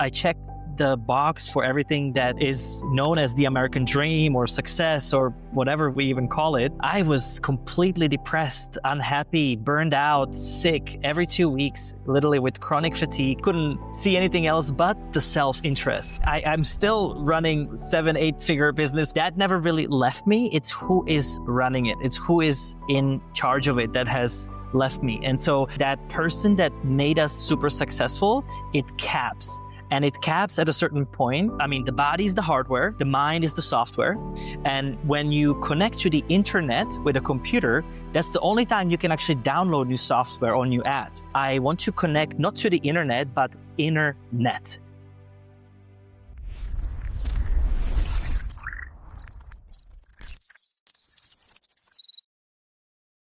I checked the box for everything that is known as the American dream or success or whatever we even call it. I was completely depressed, unhappy, burned out, sick every 2 weeks, literally with chronic fatigue. Couldn't see anything else but the self-interest. I'm still running 7-8 figure business. That never really left me. It's who is running it. It's who is in charge of it that has left me. And so that person that made us super successful, it caps. And it caps at a certain point. I mean, the body is the hardware, the mind is the software. And when you connect to the internet with a computer, that's the only time you can actually download new software or new apps. I want to connect not to the internet, but internet.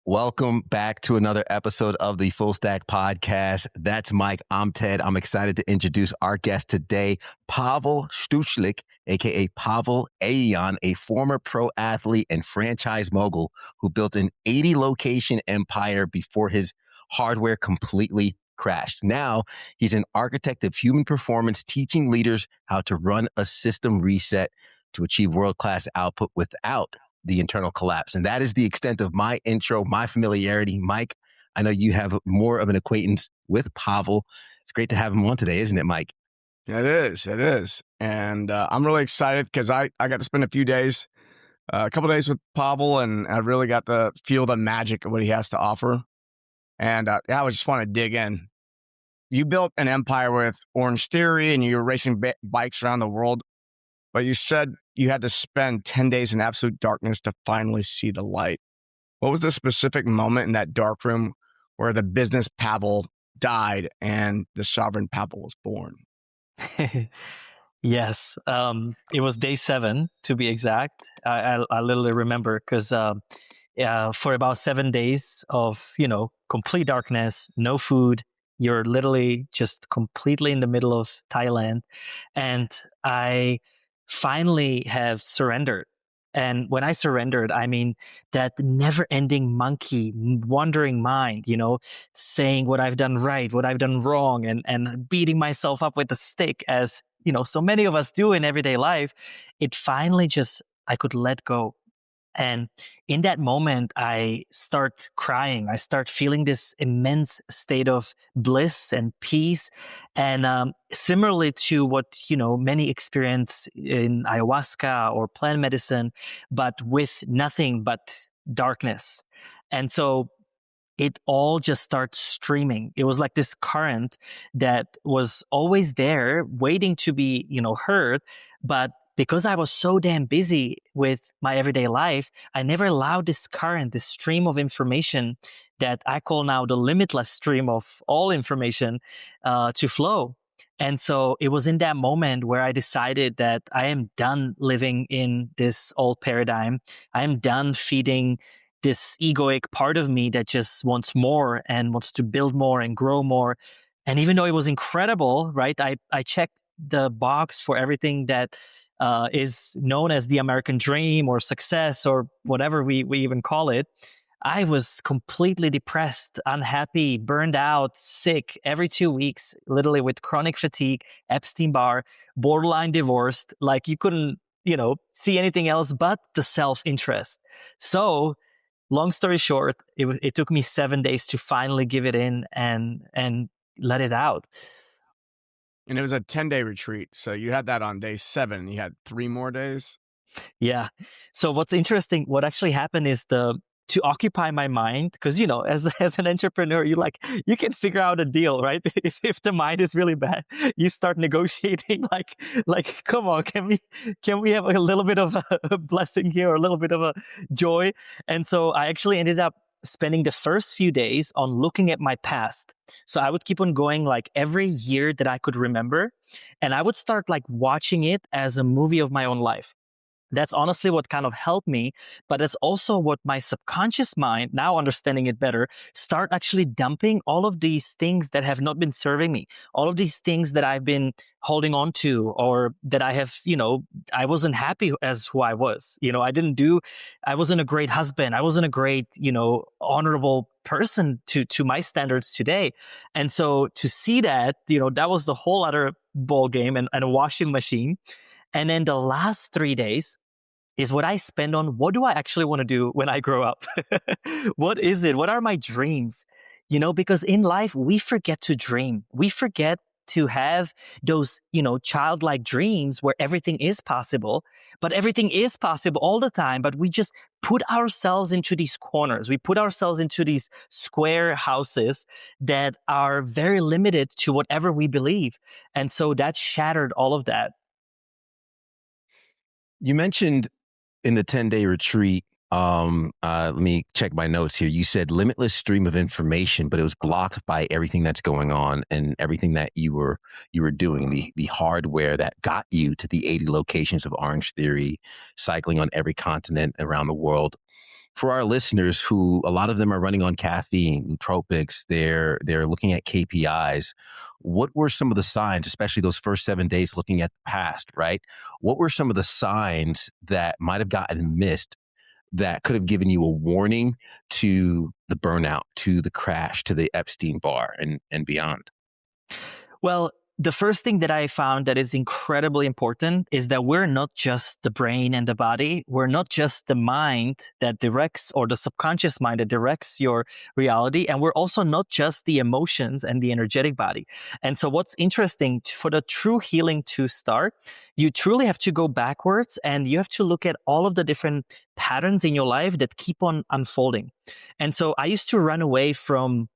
Welcome back to another episode of the Full Stack Podcast. That's Mike. I'm Ted. I'm excited to introduce our guest today, Pavel Stuchlik, aka Pavel Aeon, a former pro athlete and franchise mogul who built an 80-location empire before his hardware completely crashed. Now, he's an architect of human performance, teaching leaders how to run a system reset to achieve world-class output without the internal collapse. And that is the extent of my intro, my familiarity. Mike, I know you have more of an acquaintance with Pavel. It's great to have him on today, isn't it, Mike? It is. It is. And I'm really excited because I got to spend a couple days with Pavel, and I really got to feel the magic of what he has to offer. And I just want to dig in. You built an empire with Orange Theory, and you were racing bikes around the world, but you said you had to spend 10 days in absolute darkness to finally see the light. What was the specific moment in that dark room where the business Pavel died and the sovereign Pavel was born? Yes. It was day 7, to be exact. I literally remember because for about 7 days of, complete darkness, no food, you're literally just completely in the middle of Thailand. And I finally have surrendered. And when I surrendered, I mean that never-ending monkey, wandering mind, saying what I've done right, what I've done wrong, and beating myself up with a stick, as so many of us do in everyday life. It finally I could let go. And in that moment, I start crying. I start feeling this immense state of bliss and peace. And similarly to what, many experience in ayahuasca or plant medicine, but with nothing but darkness. And so it all just starts streaming. It was like this current that was always there waiting to be, heard, but because I was so damn busy with my everyday life, I never allowed this current, this stream of information that I call now the limitless stream of all information to flow. And so it was in that moment where I decided that I am done living in this old paradigm. I am done feeding this egoic part of me that just wants more and wants to build more and grow more. And even though it was incredible, right? I checked the box for everything that is known as the American dream or success or whatever we even call it. I was completely depressed, unhappy, burned out, sick every 2 weeks, literally with chronic fatigue, Epstein-Barr, borderline divorced. Like you couldn't, see anything else but the self-interest. So long story short, it took me 7 days to finally give it in and let it out. And it was a 10-day retreat. So you had that on day 7. You had 3 more days. Yeah. So what's interesting, what actually happened is to occupy my mind, because, as an entrepreneur, you can figure out a deal, right? If the mind is really bad, you start negotiating like, come on, can we have a little bit of a blessing here or a little bit of a joy? And so I actually ended up spending the first few days on looking at my past. So I would keep on going like every year that I could remember, and I would start like watching it as a movie of my own life. That's honestly what kind of helped me, but it's also what my subconscious mind, now understanding it better, start actually dumping all of these things that have not been serving me, all of these things that I've been holding on to, or that I have, I wasn't happy as who I was. I wasn't a great husband. I wasn't a great, honorable person to my standards today. And so to see that, that was the whole other ball game and a washing machine. And then the last 3 days is what I spend on what do I actually want to do when I grow up? What is it? What are my dreams? Because in life, we forget to dream. We forget to have those, childlike dreams where everything is possible, but everything is possible all the time. But we just put ourselves into these corners. We put ourselves into these square houses that are very limited to whatever we believe. And so that shattered all of that. You mentioned in the 10-day retreat, let me check my notes here. You said limitless stream of information, but it was blocked by everything that's going on and everything that you were doing, the hardware that got you to the 80 locations of Orange Theory, cycling on every continent around the world. For our listeners, who a lot of them are running on caffeine, nootropics, they're looking at KPIs. What were some of the signs, especially those first 7 days looking at the past, right? What were some of the signs that might have gotten missed that could have given you a warning to the burnout, to the crash, to the Epstein bar and beyond? Well, the first thing that I found that is incredibly important is that we're not just the brain and the body. We're not just the mind that directs, or the subconscious mind that directs your reality. And we're also not just the emotions and the energetic body. And so what's interesting, for the true healing to start, you truly have to go backwards and you have to look at all of the different patterns in your life that keep on unfolding. And so I used to run away from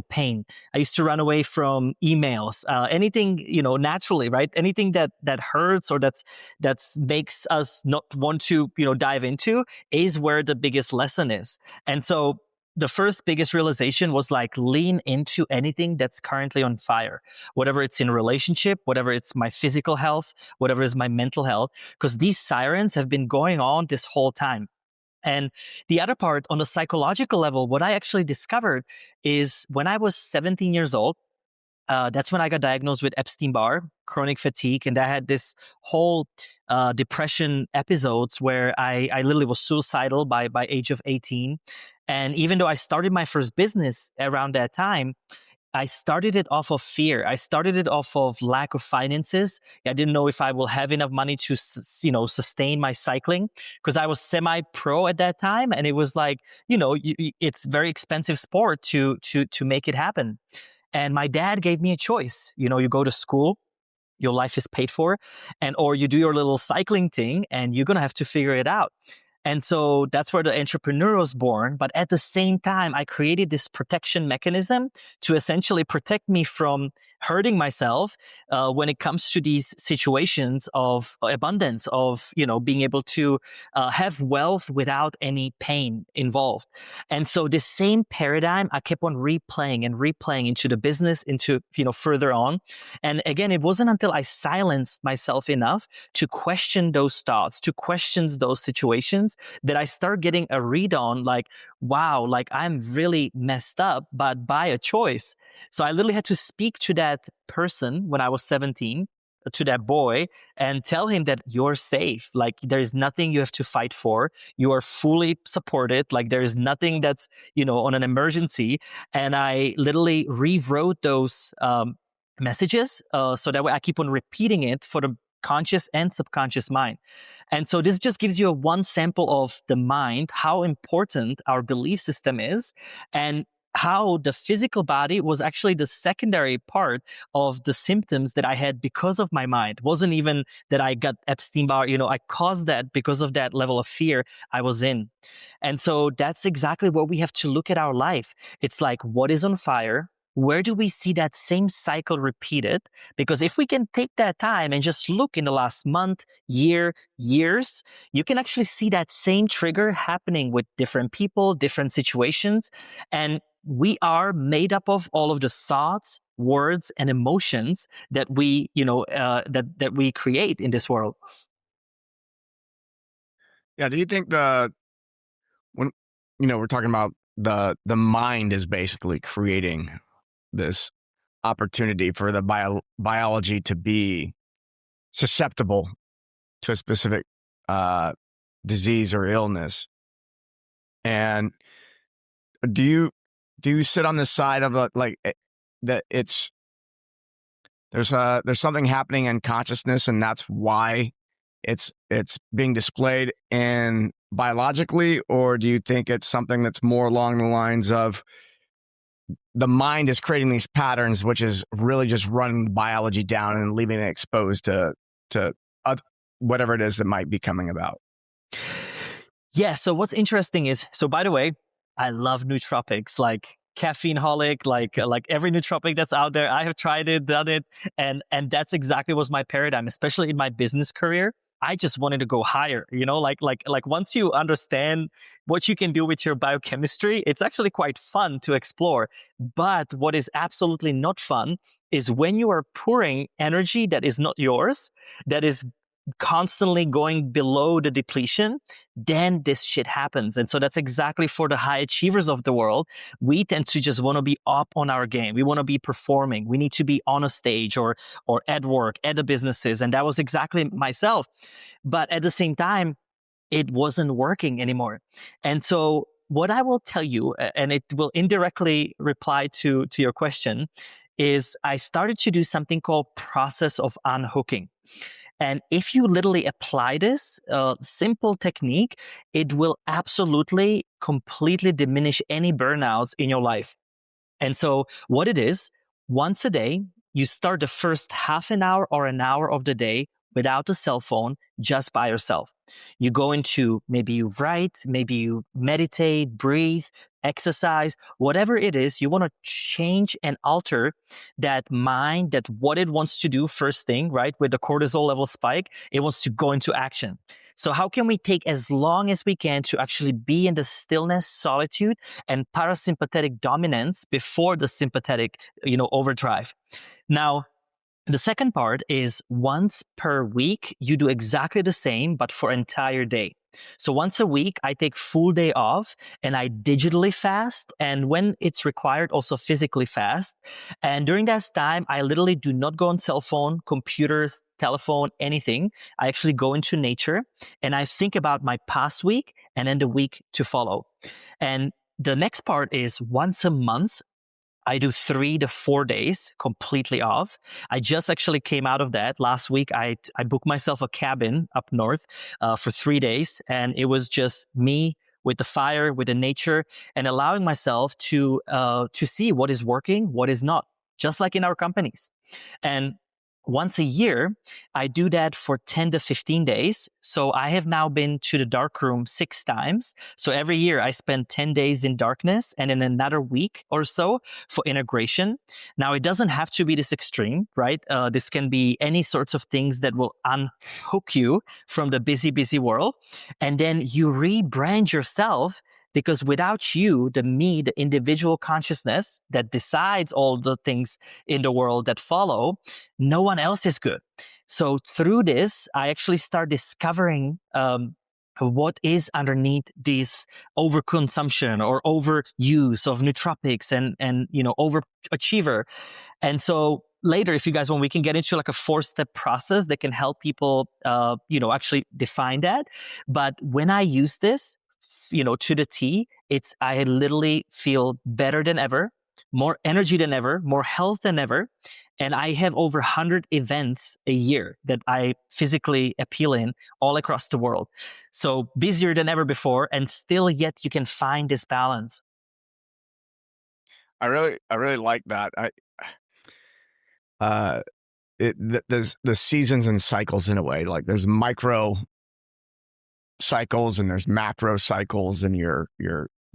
pain. I used to run away from emails, anything, naturally, right? Anything that hurts or that's makes us not want to, dive into, is where the biggest lesson is. And so the first biggest realization was like, lean into anything that's currently on fire, whatever it's in relationship, whatever it's my physical health, whatever is my mental health, because these sirens have been going on this whole time. And the other part, on the psychological level, what I actually discovered is when I was 17 years old, that's when I got diagnosed with Epstein-Barr, chronic fatigue. And I had this whole depression episodes where I literally was suicidal by age of 18. And even though I started my first business around that time, I started it off of fear. I started it off of lack of finances. I didn't know if I will have enough money to, sustain my cycling, because I was semi-pro at that time, and it was like, it's very expensive sport to make it happen. And my dad gave me a choice. You go to school, your life is paid for, or you do your little cycling thing, and you're gonna have to figure it out. And so that's where the entrepreneur was born. But at the same time, I created this protection mechanism to essentially protect me from hurting myself when it comes to these situations of abundance, of, being able to have wealth without any pain involved. And so this same paradigm, I kept on replaying into the business, into, further on. And again, it wasn't until I silenced myself enough to question those thoughts, to question those situations, that I start getting a read on, like, wow, like I'm really messed up, but by a choice. So I literally had to speak to that person when I was 17, to that boy, and tell him that you're safe. Like, there's nothing you have to fight for. You are fully supported. Like, there's nothing that's, on an emergency. And I literally rewrote those messages so that way I keep on repeating it for the conscious and subconscious mind. And so this just gives you one sample of the mind, how important our belief system is, and how the physical body was actually the secondary part of the symptoms that I had because of my mind. It wasn't even that I got Epstein-Barr, I caused that because of that level of fear I was in. And so that's exactly what we have to look at our life. It's like, what is on fire? Where do we see that same cycle repeated? Because if we can take that time and just look in the last month, year, years, you can actually see that same trigger happening with different people, different situations. And we are made up of all of the thoughts, words, and emotions that we, that we create in this world. Yeah. Do you think when, we're talking about the mind is basically creating this opportunity for the biology to be susceptible to a specific disease or illness. And do do you sit on the side of that there's something happening in consciousness, and that's why it's being displayed in biologically, or do you think it's something that's more along the lines of the mind is creating these patterns, which is really just running the biology down and leaving it exposed to whatever it is that might be coming about? Yeah. So what's interesting is, so by the way, I love nootropics, like caffeine-holic, like every nootropic that's out there. I have tried it, done it, and that's exactly was my paradigm, especially in my business career. I just wanted to go higher, like once you understand what you can do with your biochemistry, it's actually quite fun to explore. But what is absolutely not fun is when you are pouring energy that is not yours, that is constantly going below the depletion, then this shit happens. And so that's exactly for the high achievers of the world. We tend to just want to be up on our game. We want to be performing. We need to be on a stage or at work, at the businesses. And that was exactly myself. But at the same time, it wasn't working anymore. And so what I will tell you, and it will indirectly reply to your question, is I started to do something called process of unhooking. And if you literally apply this simple technique, it will absolutely completely diminish any burnouts in your life. And so what it is, once a day, you start the first half an hour or an hour of the day without a cell phone, just by yourself. You go into, maybe you write, maybe you meditate, breathe, exercise, whatever it is, you want to change and alter that mind, that what it wants to do first thing, right? With the cortisol level spike, it wants to go into action. So how can we take as long as we can to actually be in the stillness, solitude, and parasympathetic dominance before the sympathetic, overdrive? Now, the second part is once per week, you do exactly the same, but for an entire day. So once a week, I take full day off and I digitally fast. And when it's required, also physically fast. And during that time, I literally do not go on cell phone, computers, telephone, anything. I actually go into nature and I think about my past week and then the week to follow. And the next part is once a month, I do 3 to 4 days completely off. I just actually came out of that last week. I booked myself a cabin up north for 3 days, and it was just me with the fire, with the nature, and allowing myself to see what is working, what is not, just like in our companies. And once a year, I do that for 10 to 15 days. So I have now been to the dark room 6 times. So every year I spend 10 days in darkness and in another week or so for integration. Now, it doesn't have to be this extreme, right? This can be any sorts of things that will unhook you from the busy, busy world. And then you rebrand yourself, because without you, the me, the individual consciousness that decides all the things in the world that follow, no one else is good. So through this, I actually start discovering what is underneath this overconsumption or overuse of nootropics and overachiever. And so later, if you guys want, we can get into like a 4-step process that can help people, actually define that. But when I use this, to the T, I literally feel better than ever, more energy than ever, more health than ever. And I have over 100 events a year that I physically appeal in all across the world. So busier than ever before, and still yet you can find this balance. I really like that. There's the seasons and cycles in a way. Like there's micro cycles and there's macro cycles, and you're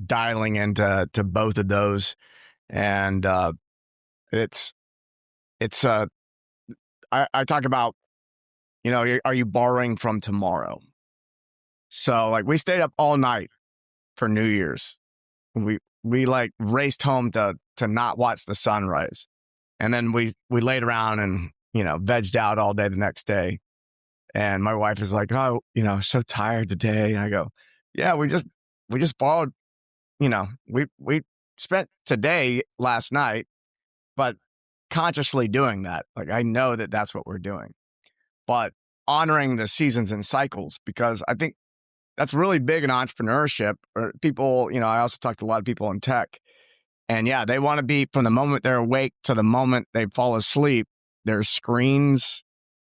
dialing into both of those. And I talk about, are you borrowing from tomorrow? So like we stayed up all night for New Year's. We like raced home to not watch the sunrise. And then we laid around and, vegged out all day the next day. And my wife is like, oh, so tired today. And I go, yeah, we just borrowed, we spent today last night, but consciously doing that. Like, I know that that's what we're doing, but honoring the seasons and cycles, because I think that's really big in entrepreneurship or people, I also talk to a lot of people in tech, And yeah, they want to be from the moment they're awake to the moment they fall asleep. There's screens.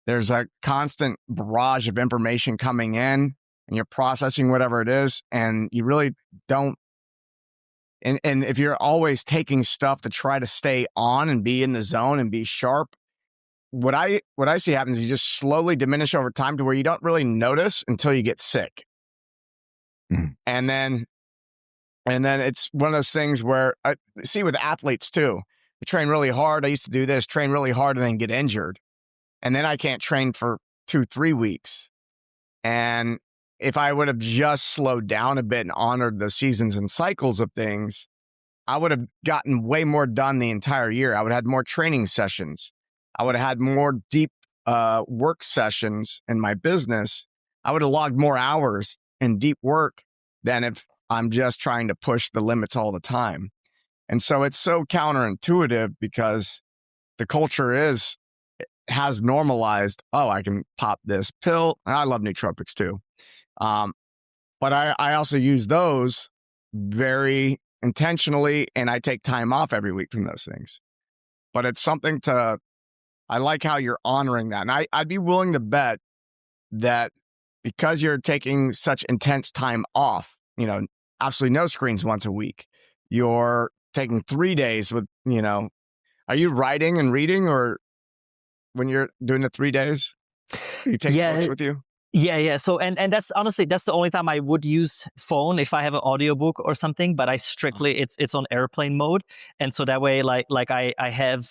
There's a constant barrage of information coming in, and you're processing whatever it is. And you really don't. And if you're always taking stuff to try to stay on and be in the zone and be sharp, what I see happens is you just slowly diminish over time to where you don't really notice until you get sick. Mhm. And then it's one of those things where I see with athletes too. They train really hard. I used to do this, train really hard and then get injured. And then I can't train for 2-3 weeks. And if I would have just slowed down a bit and honored the seasons and cycles of things, I would have gotten way more done the entire year. I would have had more training sessions. I would have had more deep work sessions in my business. I would have logged more hours in deep work than if I'm just trying to push the limits all the time. And so it's so counterintuitive because the culture has normalized, oh, I can pop this pill. And I love nootropics too. But I also use those very intentionally, and I take time off every week from those things. But it's something I like how you're honoring that. And I'd be willing to bet that because you're taking such intense time off, absolutely no screens once a week, you're taking 3 days with, are you writing and reading, or when you're doing the 3 days, you take books with you? Yeah. So, and that's honestly, that's the only time I would use phone if I have an audiobook or something, but I strictly, it's on airplane mode. And so that way, like I have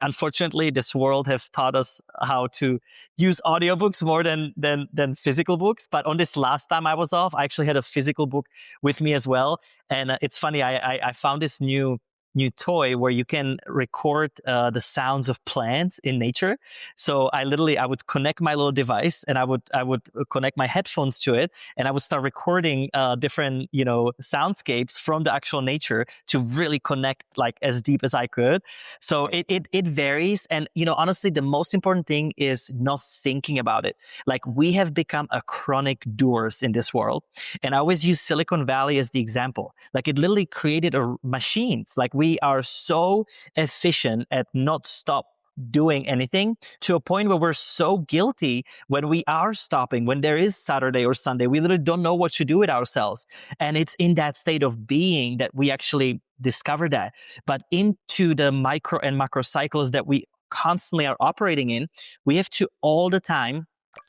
unfortunately, this world have taught us how to use audiobooks more than physical books. But on this last time I was off, I actually had a physical book with me as well. And it's funny, I found this new toy where you can record the sounds of plants in nature. So I would connect my little device and I would connect my headphones to it, and I would start recording different soundscapes from the actual nature to really connect like as deep as I could. So it varies, and honestly, the most important thing is not thinking about it. Like, we have become a chronic doers in this world, and I always use Silicon Valley as the example. Like, it literally created machines. Like, we are so efficient at not stop doing anything to a point where we're so guilty when we are stopping, when there is Saturday or Sunday, we literally don't know what to do with ourselves. And it's in that state of being that we actually discover that. But into the micro and macro cycles that we constantly are operating in, we have to all the time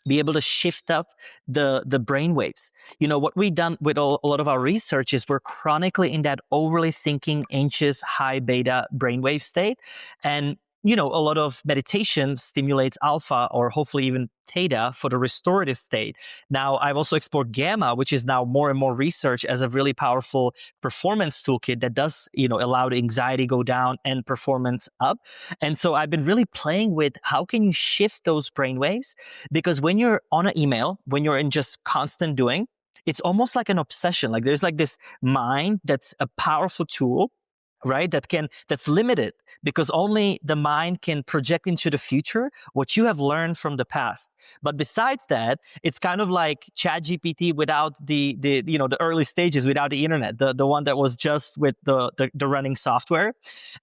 be able to shift up the brain waves. What we've done with a lot of our research is we're chronically in that overly thinking, anxious, high beta brainwave state. And a lot of meditation stimulates alpha or hopefully even theta for the restorative state. Now, I've also explored gamma, which is now more and more research as a really powerful performance toolkit that does, allow the anxiety go down and performance up. And so I've been really playing with how can you shift those brainwaves? Because when you're on an email, when you're in just constant doing, it's almost like an obsession. Like, there's like this mind that's a powerful tool, right? That's limited because only the mind can project into the future what you have learned from the past. But besides that, it's kind of like ChatGPT without the early stages, without the internet, the one that was just with the running software.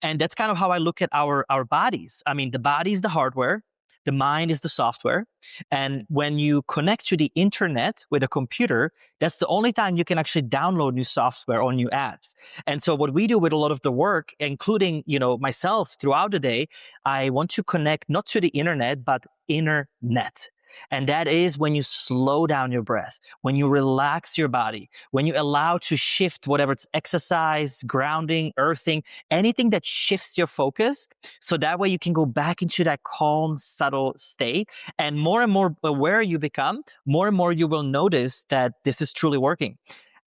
And that's kind of how I look at our bodies. I mean, the body is the hardware, the mind is the software. And when you connect to the internet with a computer, that's the only time you can actually download new software or new apps. And so what we do with a lot of the work, including, myself throughout the day, I want to connect not to the internet, but internet. And that is when you slow down your breath, when you relax your body, when you allow to shift whatever it's exercise, grounding, earthing, anything that shifts your focus. So that way you can go back into that calm, subtle state. And more aware you become, more and more you will notice that this is truly working.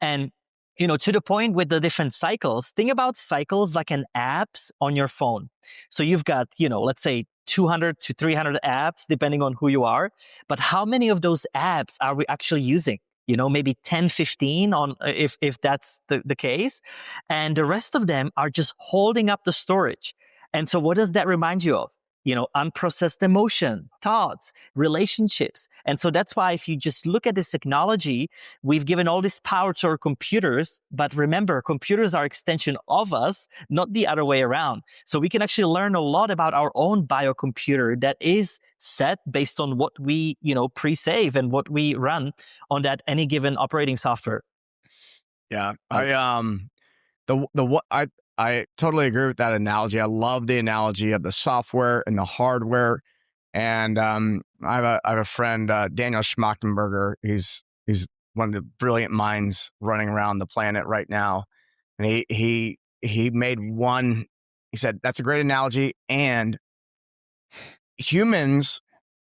And to the point with the different cycles, think about cycles like an apps on your phone. So you've got, let's say 200 to 300 apps, depending on who you are. But how many of those apps are we actually using? Maybe 10, 15 on if that's the case. And the rest of them are just holding up the storage. And so what does that remind you of? unprocessed emotion, thoughts, relationships. And so that's why if you just look at this technology, we've given all this power to our computers. But remember, computers are extension of us, not the other way around. So we can actually learn a lot about our own biocomputer that is set based on what we, pre-save and what we run on that any given operating software. Yeah. I totally agree with that analogy. I love the analogy of the software and the hardware. And I have a friend, Daniel Schmachtenberger. He's one of the brilliant minds running around the planet right now. And he made one. He said that's a great analogy. And humans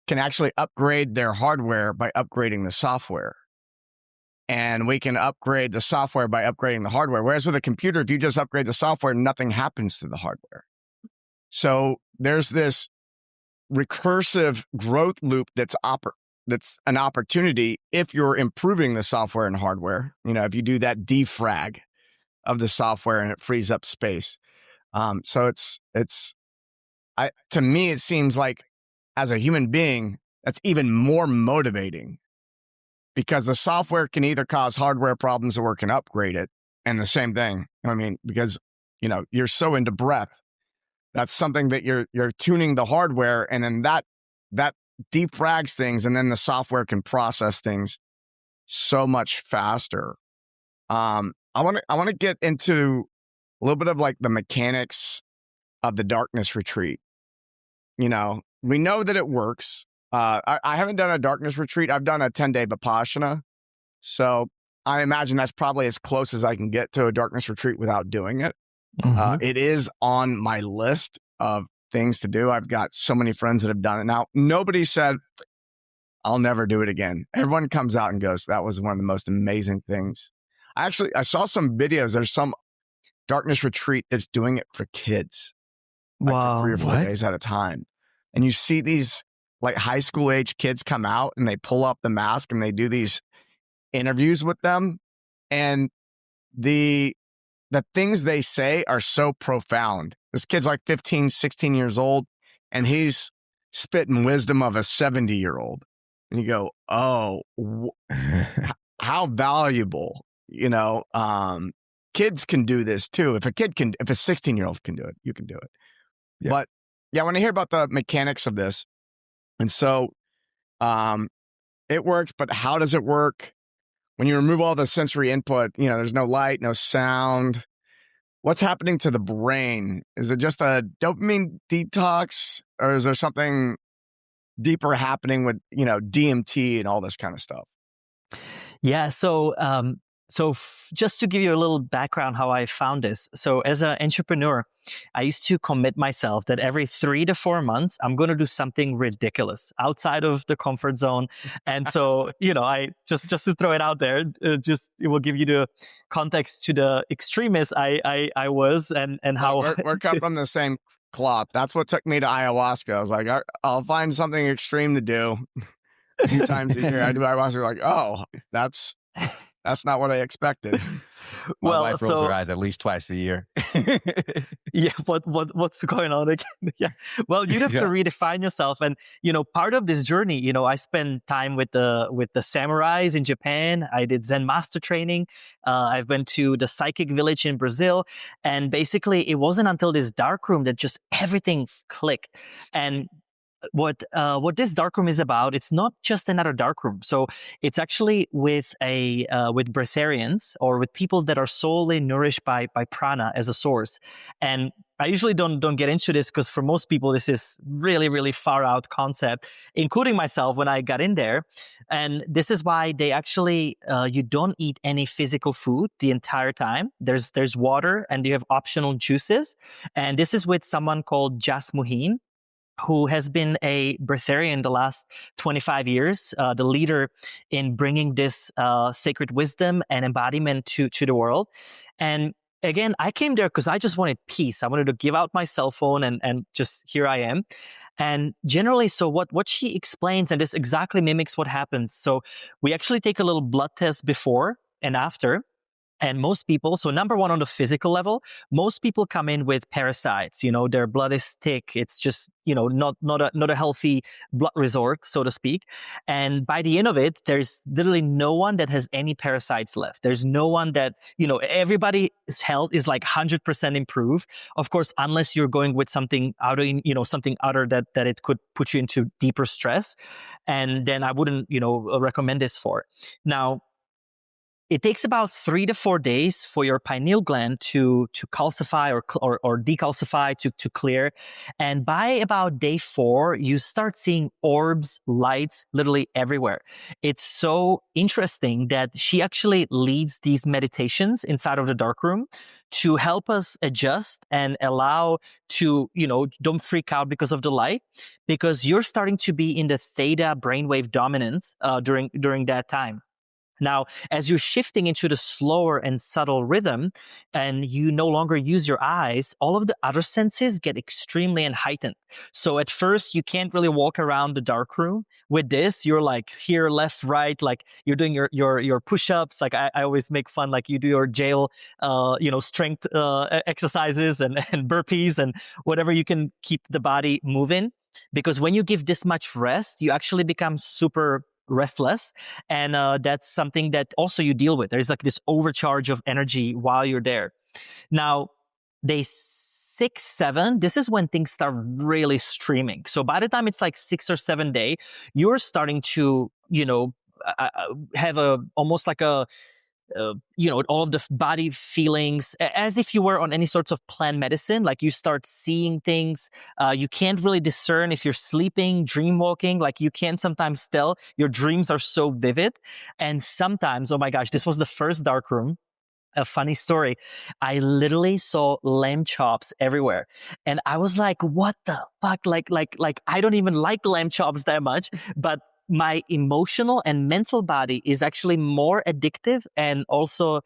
can actually upgrade their hardware by upgrading the software. And we can upgrade the software by upgrading the hardware. Whereas with a computer, if you just upgrade the software, nothing happens to the hardware. So there's this recursive growth loop that's an opportunity if you're improving the software and hardware. If you do that defrag of the software and it frees up space. So to me, it seems like as a human being, that's even more motivating. Because the software can either cause hardware problems or it can upgrade it. And the same thing. Because, you're so into breath. That's something that you're tuning the hardware, and then that defrags things, and then the software can process things so much faster. I want to get into a little bit of like the mechanics of the darkness retreat. We know that it works. I haven't done a darkness retreat. I've done a 10-day Vipassana. So I imagine that's probably as close as I can get to a darkness retreat without doing it. Mm-hmm. It is on my list of things to do. I've got so many friends that have done it. Now, nobody said, I'll never do it again. Everyone comes out and goes, that was one of the most amazing things. I saw some videos. There's some darkness retreat that's doing it for kids. Wow. For 3 or 4 days at a time. And you see these like high school age kids come out and they pull up the mask and they do these interviews with them. And the things they say are so profound. This kid's like 15, 16 years old, and he's spitting wisdom of a 70-year-old. And you go, oh, how valuable, kids can do this too. If a 16-year-old can do it, you can do it. Yeah. But yeah, when I hear about the mechanics of this, and so it works, but how does it work? When you remove all the sensory input, there's no light, no sound. What's happening to the brain? Is it just a dopamine detox, or is there something deeper happening with, DMT and all this kind of stuff? Yeah. So just to give you a little background how I found this. So as an entrepreneur, I used to commit myself that every 3 to 4 months, I'm going to do something ridiculous outside of the comfort zone. And so, I just to throw it out there, it will give you the context to the extremist I was and how we're cut from the same cloth. That's what took me to ayahuasca. I was like, I'll find something extreme to do a few times a year. I do ayahuasca. Like, oh, that's not what I expected. My wife rolls her eyes at least twice a year. Yeah, what's going on again? Yeah. Well, you have to redefine yourself. And, part of this journey, I spent time with the samurais in Japan. I did Zen master training. I've been to the psychic village in Brazil. And basically, it wasn't until this dark room that just everything clicked. And what this darkroom is about, it's not just another darkroom. So it's actually with breatharians or with people that are solely nourished by prana as a source. And I usually don't get into this because for most people this is really, really far out concept, including myself when I got in there. And this is why they actually you don't eat any physical food the entire time. There's water and you have optional juices. And this is with someone called Jas Muhin, who has been a breatharian the last 25 years, the leader in bringing this sacred wisdom and embodiment to the world. And again, I came there because I just wanted peace. I wanted to give out my cell phone and just here I am. And generally, so what she explains, and this exactly mimics what happens. So we actually take a little blood test before and after. And most people, so number one on the physical level, most people come in with parasites. Their blood is thick. It's just, not a healthy blood resort, so to speak. And by the end of it, there's literally no one that has any parasites left. There's no one that, everybody's health is like 100% improved. Of course, unless you're going with something something other that it could put you into deeper stress. And then I wouldn't, recommend this for. Now, it takes about 3 to 4 days for your pineal gland to calcify or decalcify, to clear. And by about day 4, you start seeing orbs, lights, literally everywhere. It's so interesting that she actually leads these meditations inside of the dark room to help us adjust and allow to, don't freak out because of the light, because you're starting to be in the theta brainwave dominance during that time. Now, as you're shifting into the slower and subtle rhythm and you no longer use your eyes, all of the other senses get extremely heightened. So at first, you can't really walk around the dark room. With this, you're like here, left, right, like you're doing your push-ups. Like I always make fun, like you do your jail, strength exercises and burpees and whatever you can keep the body moving. Because when you give this much rest, you actually become super restless. And that's something that also you deal with. There's like this overcharge of energy while you're there. Now, day 6, 7, this is when things start really streaming. So by the time it's like 6 or 7 day, you're starting to, have almost like a, all of the body feelings as if you were on any sorts of plant medicine. Like you start seeing things. You can't really discern if you're sleeping, dream walking. Like you can't sometimes tell. Your dreams are so vivid. And sometimes, oh my gosh, this was the first dark room. A funny story. I literally saw lamb chops everywhere. And I was like, what the fuck? Like, I don't even like lamb chops that much, but my emotional and mental body is actually more addictive, and also,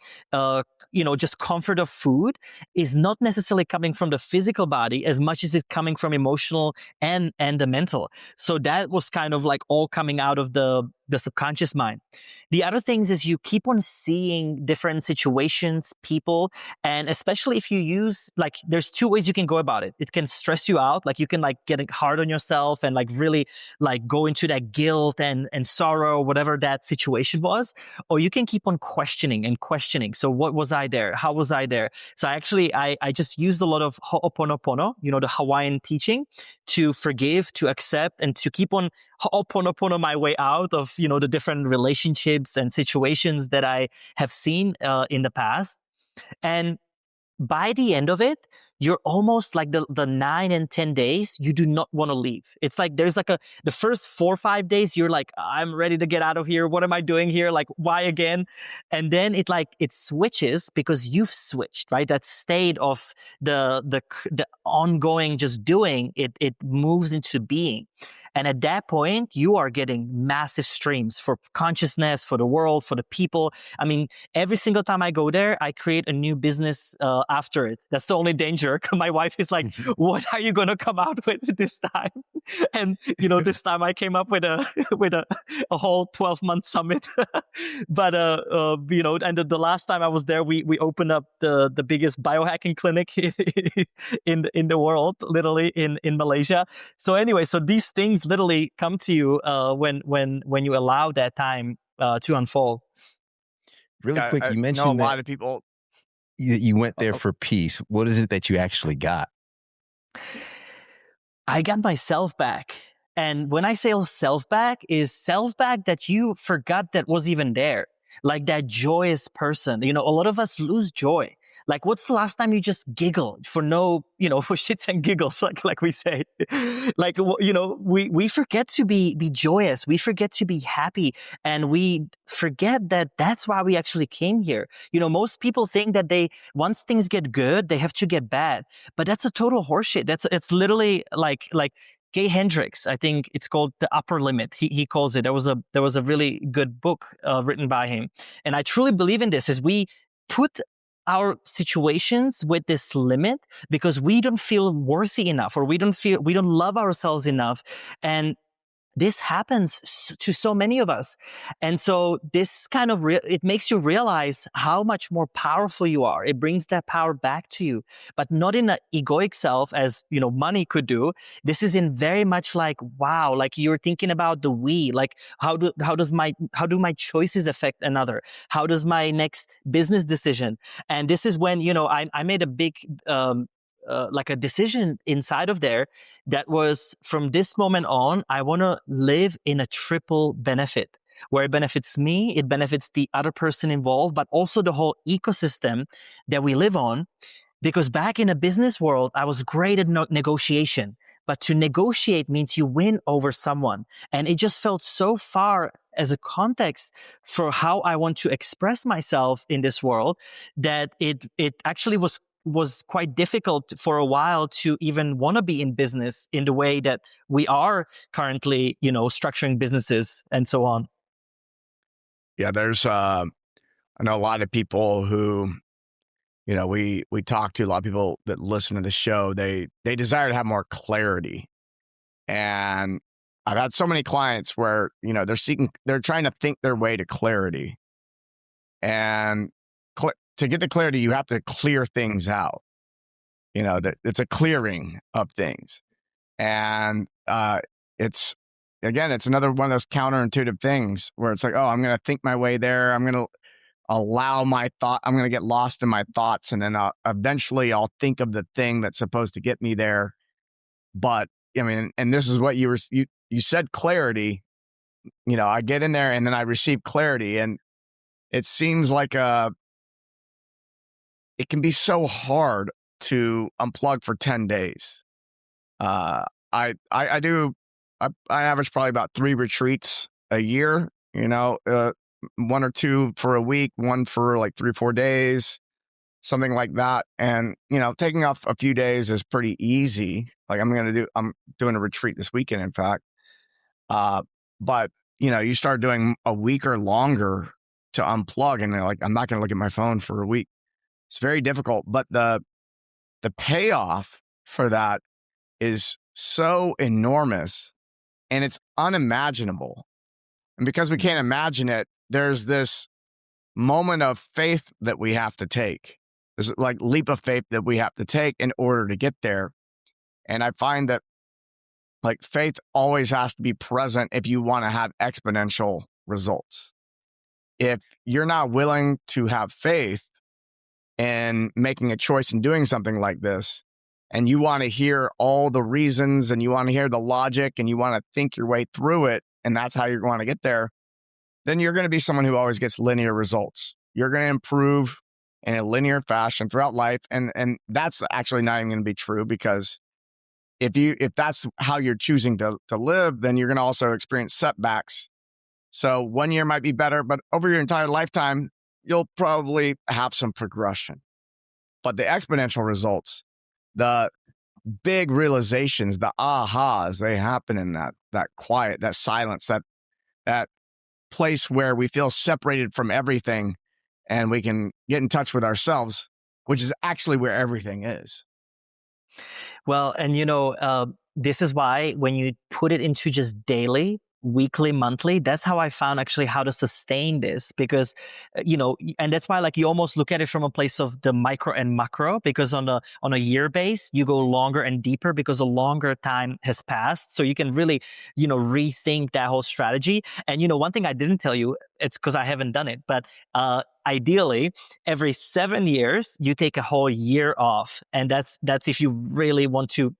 just comfort of food is not necessarily coming from the physical body as much as it's coming from emotional and the mental. So that was kind of like all coming out of the subconscious mind. The other things is you keep on seeing different situations, people, and especially if you use, like, there's 2 ways you can go about it. It can stress you out, like you can like get hard on yourself and like really like go into that guilt and sorrow, whatever that situation was, or you can keep on questioning and questioning. So what was I there? How was I there? So I just used a lot of ho'oponopono, the Hawaiian teaching, to forgive, to accept, and to keep on ho'oponopono my way out of, the different relationships and situations that I have seen in the past. And by the end of it, you're almost like the 9 and 10 days, you do not want to leave. It's like there's like the first 4 or 5 days, you're like, I'm ready to get out of here. What am I doing here? Like, why again? And then it switches because you've switched, right? That state of the ongoing just doing, it moves into being. And at that point, you are getting massive streams for consciousness, for the world, for the people. I mean, every single time I go there, I create a new business after it. That's the only danger. My wife is like, what are you going to come out with this time? And, this time I came up with a whole 12-month summit. But, and the last time I was there, we opened up the biggest biohacking clinic in the world, literally in Malaysia. So anyway, so these things literally come to you when you allow that time to unfold. Really quick, you mentioned a lot of people. You went there for peace. What is it that you actually got? I got myself back. And when I say self back, is self back that you forgot that was even there. Like that joyous person. A lot of us lose joy. Like, what's the last time you just giggled for for shits and giggles, like we say? Like, we forget to be joyous. We forget to be happy. And we forget that that's why we actually came here. Most people think that once things get good, they have to get bad. But that's a total horseshit. It's literally like Gay Hendricks, I think it's called The Upper Limit. He calls it. There was a really good book written by him. And I truly believe in this, is we put our situations with this limit because we don't feel worthy enough, or we don't love ourselves enough. And this happens to so many of us. And so this kind of, it makes you realize how much more powerful you are. It brings that power back to you, but not in an egoic self as, money could do. This is in very much like, wow, like you're thinking about the we, like how do my choices affect another? How does my next business decision? And this is when, I made a big, like a decision inside of there that was, from this moment on, I want to live in a triple benefit, where it benefits me, it benefits the other person involved, but also the whole ecosystem that we live on. Because back in a business world, I was great at negotiation, but to negotiate means you win over someone. And it just felt so far as a context for how I want to express myself in this world that it actually was quite difficult for a while to even want to be in business in the way that we are currently, structuring businesses and so on. Yeah, there's I know a lot of people who, we talk to, a lot of people that listen to the show, they desire to have more clarity. And I've had so many clients where, they're trying to think their way to clarity. And to get to clarity, you have to clear things out. It's a clearing of things. And it's another one of those counterintuitive things where it's like, oh, I'm going to think my way there. I'm going to allow my thought. I'm going to get lost in my thoughts. And then eventually I'll think of the thing that's supposed to get me there. But and this is what you said, clarity. I get in there and then I receive clarity. And it seems like it can be so hard to unplug for 10 days. I average probably about 3 retreats a year, 1 or 2 for a week, 1 for like 3 or 4 days, something like that. And, taking off a few days is pretty easy. Like I'm doing a retreat this weekend, in fact. But, you start doing a week or longer to unplug and like, I'm not going to look at my phone for a week. It's very difficult, but the payoff for that is so enormous and it's unimaginable. And because we can't imagine it, there's this moment of faith that we have to take. There's like leap of faith that we have to take in order to get there. And I find that like faith always has to be present if you want to have exponential results. If you're not willing to have faith in making a choice and doing something like this, and you want to hear all the reasons and you want to hear the logic and you want to think your way through it, and that's how you're going to get there, then you're going to be someone who always gets linear results. You're going to improve in a linear fashion throughout life. And that's actually not even going to be true, because if that's how you're choosing to live, then you're going to also experience setbacks. So 1 year might be better, but over your entire lifetime, you'll probably have some progression. But the exponential results, the big realizations, the ahas, they happen in that quiet, that silence, that place where we feel separated from everything and we can get in touch with ourselves, which is actually where everything is. Well, and this is why when you put it into just daily, weekly, monthly, that's how I found actually how to sustain this, because, and that's why like you almost look at it from a place of the micro and macro, because on a year base, you go longer and deeper because a longer time has passed. So you can really, rethink that whole strategy. And, one thing I didn't tell you, it's because I haven't done it, but ideally, every 7 years, you take a whole year off. And that's if you really want to,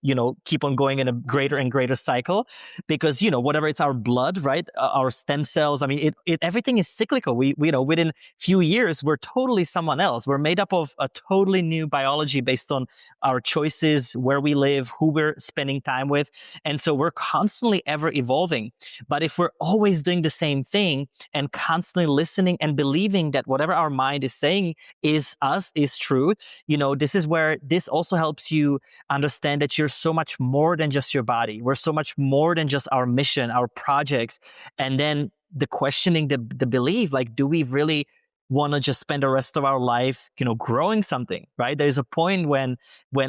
keep on going in a greater and greater cycle, because, whatever, it's our blood, right? Our stem cells. I mean, everything is cyclical. We within few years, we're totally someone else. We're made up of a totally new biology based on our choices, where we live, who we're spending time with. And so we're constantly ever evolving. But if we're always doing the same thing and constantly listening and believing that whatever our mind is saying is true, this is where this also helps you understand that you're so much more than just your body. We're so much more than just our mission, our projects. And then the questioning, the belief, like, do we really want to just spend the rest of our life, growing something, right? There's a point when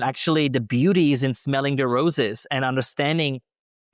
actually the beauty is in smelling the roses and understanding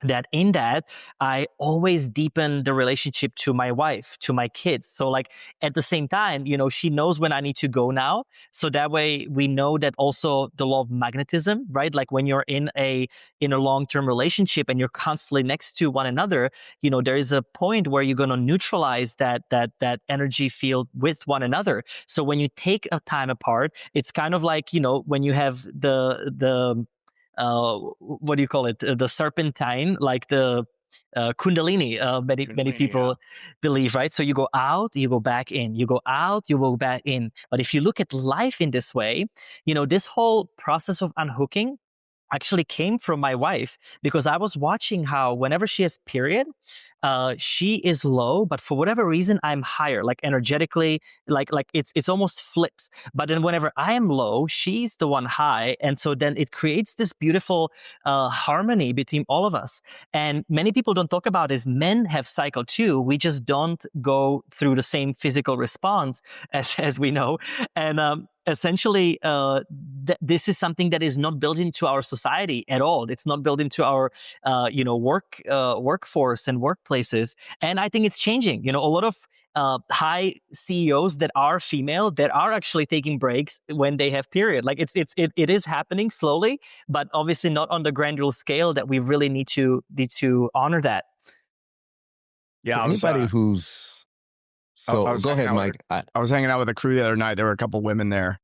that in that I always deepen the relationship to my wife, to my kids. So like at the same time, she knows when I need to go now. So that way we know that also the law of magnetism, right? Like when you're in a long-term relationship and you're constantly next to one another, there is a point where you're going to neutralize that energy field with one another. So when you take a time apart, it's kind of like, when you have the what do you call it? The serpentine, like the Kundalini. Many people believe, right? So you go out, you go back in, you go out, you go back in. But if you look at life in this way, this whole process of unhooking actually came from my wife, because I was watching how whenever she has period, she is low, but for whatever reason I'm higher, like energetically, like it's almost flips. But then whenever I am low, she's the one high, and so then it creates this beautiful harmony between all of us. And many people don't talk about is men have cycle too. We just don't go through the same physical response as we know, and essentially, this is something that is not built into our society at all. It's not built into our, workforce and workplaces. And I think it's changing. A lot of high CEOs that are female that are actually taking breaks when they have period. Like it is happening slowly, but obviously not on the granular scale that we really need to honor that. Yeah, anybody who's go ahead, Mike. I was hanging out with a crew the other night. There were a couple women there,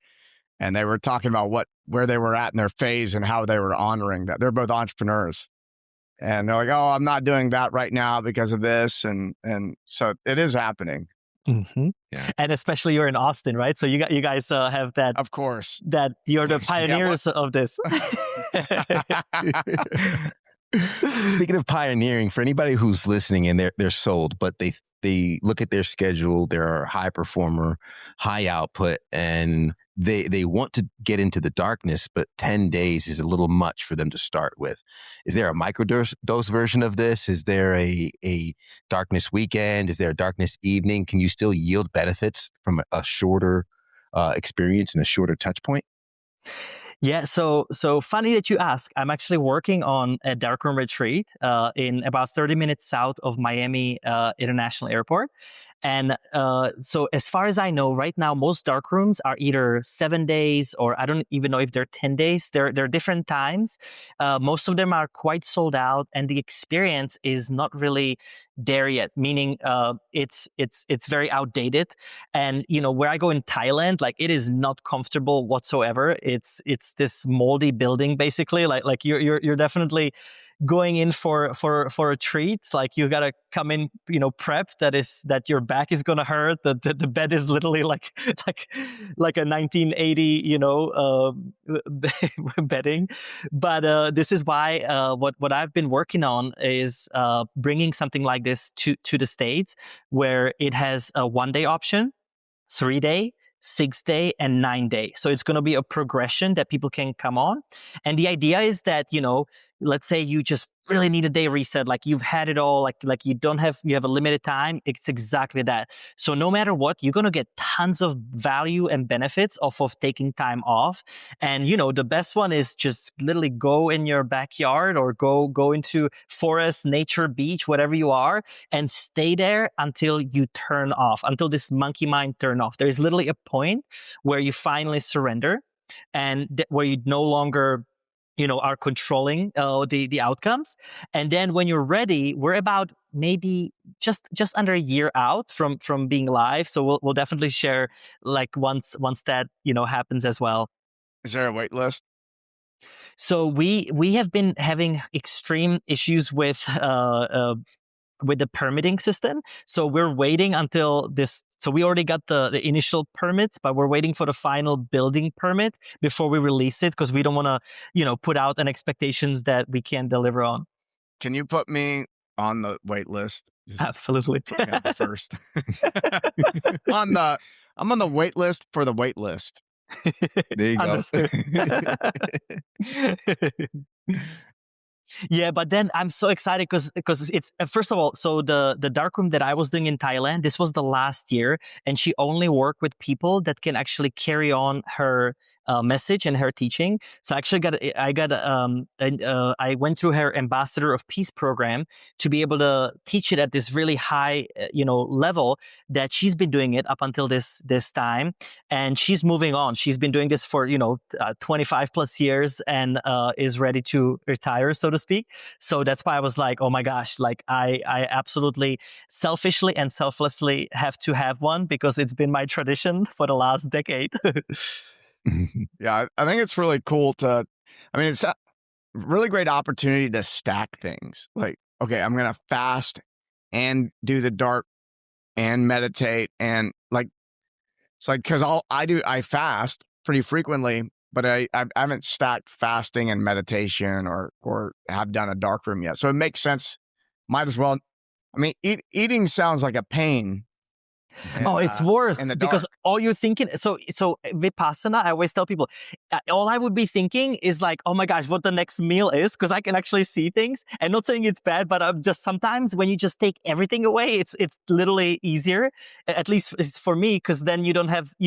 and they were talking about where they were at in their phase and how they were honoring that. They're both entrepreneurs, and they're like, "Oh, I'm not doing that right now because of this," and so it is happening. Mm-hmm. Yeah. And especially you're in Austin, right? So you guys have that. Of course, that you're the pioneers of this. Speaking of pioneering, for anybody who's listening and they're sold, but they look at their schedule, they're a high performer, high output, and they want to get into the darkness, but 10 days is a little much for them to start with. Is there a microdose version of this? Is there a darkness weekend? Is there a darkness evening? Can you still yield benefits from a shorter experience and a shorter touch point? Yeah, so funny that you ask. I'm actually working on a darkroom retreat in about 30 minutes south of Miami International Airport. And so as far as I know, right now, most dark rooms are either 7 days, or I don't even know if they're 10 days. They're different times. Most of them are quite sold out, and the experience is not really there yet, meaning it's very outdated. And where I go in Thailand, like it is not comfortable whatsoever. It's this moldy building, basically. Like you're definitely going in for a treat. Like you gotta come in, prepped that your back is gonna hurt. The bed is literally like a 1980, bedding. But this is why what I've been working on is bringing something like this to the States, where it has a 1-day option, 3-day, 6-day, and 9-day. So it's going to be a progression that people can come on. And the idea is that, let's say you just really need a day reset, like you've had it all, like you have a limited time. It's exactly that. So no matter what, you're going to get tons of value and benefits off of taking time off. And, the best one is just literally go in your backyard or go into forest, nature, beach, whatever you are, and stay there until you turn off, until this monkey mind turn off. There is literally a point where you finally surrender, and where you no longer are controlling the outcomes. And then when you're ready, we're about maybe just under a year out from being live. So we'll definitely share like once that happens as well. Is there a wait list? So we have been having extreme issues with the permitting system. So we're waiting until this. So we already got the initial permits, but we're waiting for the final building permit before we release it, because we don't want to, put out an expectations that we can't deliver on. Can you put me on the wait list? Absolutely. First. I'm on the wait list for the wait list. There you go. Yeah, but then I'm so excited because it's first of all, so the darkroom that I was doing in Thailand, this was the last year, and she only worked with people that can actually carry on her message and her teaching. So I actually I went through her Ambassador of Peace program to be able to teach it at this really high level that she's been doing it up until this time, and she's moving on. She's been doing this for 25 plus years and is ready to retire, so to speak. So that's why I was like, oh my gosh, like I absolutely selfishly and selflessly have to have one because it's been my tradition for the last decade. Yeah, I think it's really cool it's a really great opportunity to stack things. Like, okay, I'm going to fast and do the dark and meditate. And like, it's like, cause I fast pretty frequently, but I haven't stacked fasting and meditation or have done a dark room yet. So it makes sense. Might as well. I mean, eating sounds like a pain. Oh, it's worse because all you're thinking. So Vipassana, I always tell people, all I would be thinking is like, oh my gosh, what the next meal is, because I can actually see things. And not saying it's bad, but I'm just sometimes when you just take everything away, it's literally easier. At least it's for me, because then you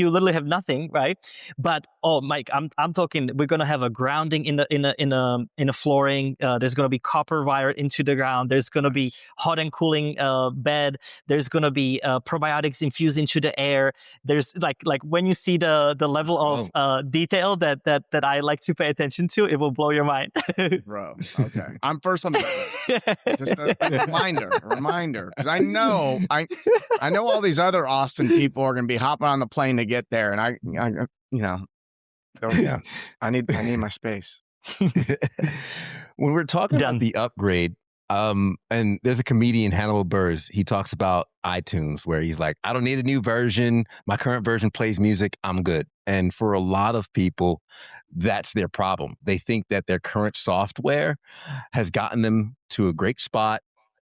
literally have nothing, right? But oh, Mike, I'm talking. We're gonna have a grounding in a flooring. There's gonna be copper wire into the ground. There's gonna be hot and cooling bed. There's gonna be probiotics infused into the air. There's like when you see the level of detail that I like to pay attention to, it will blow your mind. Bro, okay, I'm first on the list. Just a reminder, because I know all these other Austin people are going to be hopping on the plane to get there, and I I need my space. When we're talking about the upgrade, and there's a comedian, Hannibal Buress, he talks about iTunes, where he's like, I don't need a new version. My current version plays music. I'm good. And for a lot of people, that's their problem. They think that their current software has gotten them to a great spot.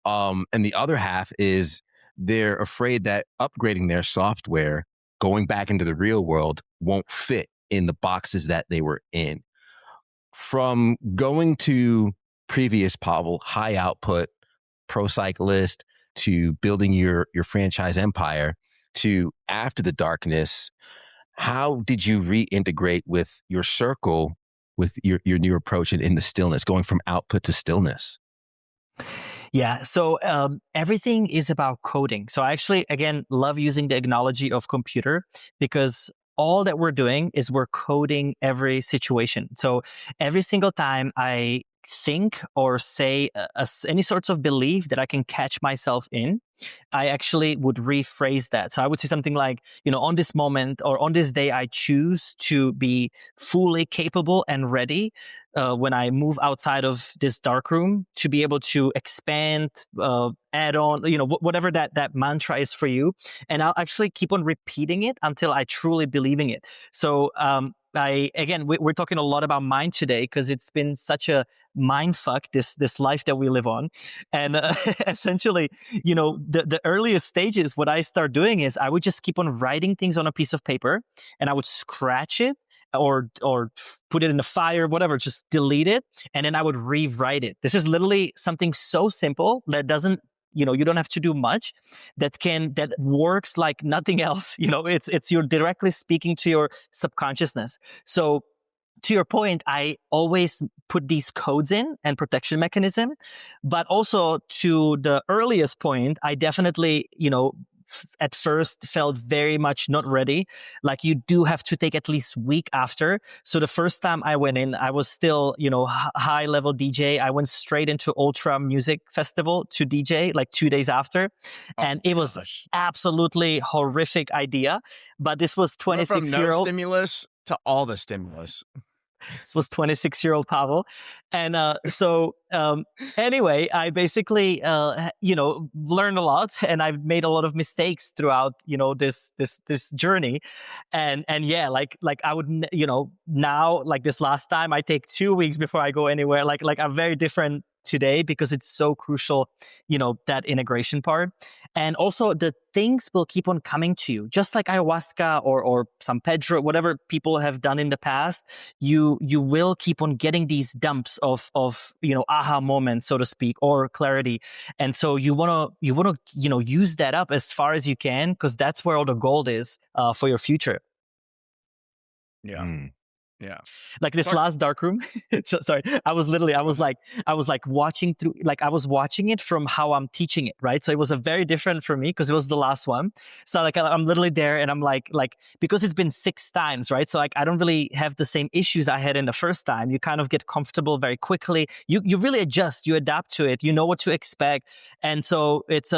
And the other half is they're afraid that upgrading their software, going back into the real world, won't fit in the boxes that they were in. From going to previous Pavel, high output, pro cyclist, to building your franchise empire, to after the darkness, how did you reintegrate with your circle, with your new approach in the stillness, going from output to stillness? Yeah. So everything is about coding. So I actually, again, love using the analogy of computer because all that we're doing is we're coding every situation. So every single time I think or say any sorts of belief that I can catch myself in, I actually would rephrase that. So I would say something like, on this moment or on this day, I choose to be fully capable and ready when I move outside of this dark room to be able to expand, add on, whatever that mantra is for you. And I'll actually keep on repeating it until I truly believe in it. So, we're talking a lot about mind today because it's been such a mind fuck, this life that we live on. And essentially, the earliest stages, what I start doing is I would just keep on writing things on a piece of paper and I would scratch it or put it in the fire, whatever, just delete it. And then I would rewrite it. This is literally something so simple that doesn't, you don't have to do much, that works like nothing else. It's you're directly speaking to your subconsciousness. So to your point, I always put these codes in and protection mechanism, but also to the earliest point, I definitely, at first felt very much not ready. Like you do have to take at least a week after. So the first time I went in, I was still, high level DJ. I went straight into Ultra Music Festival to DJ like 2 days after. And it was absolutely horrific idea. But this was 26-year-old. No stimulus to all the stimulus. This was 26-year-old Pavel. And anyway, I basically, learned a lot and I've made a lot of mistakes throughout, this journey. And yeah, like I would, now, like this last time, I take 2 weeks before I go anywhere. Like I'm very different today because it's so crucial, that integration part. And also the things will keep on coming to you, just like ayahuasca or San Pedro, whatever people have done in the past. You will keep on getting these dumps of aha moments, so to speak, or clarity. And so you want to use that up as far as you can, because that's where all the gold is for your future. Yeah. Mm. Yeah. Like this last dark room. Sorry, I was watching through, like I was watching it from how I'm teaching it, right? So it was a very different for me because it was the last one. So like I'm literally there and I'm like because it's been 6 times, right? So like I don't really have the same issues I had in the first time. You kind of get comfortable very quickly. You really adjust, you adapt to it, you know what to expect, and so it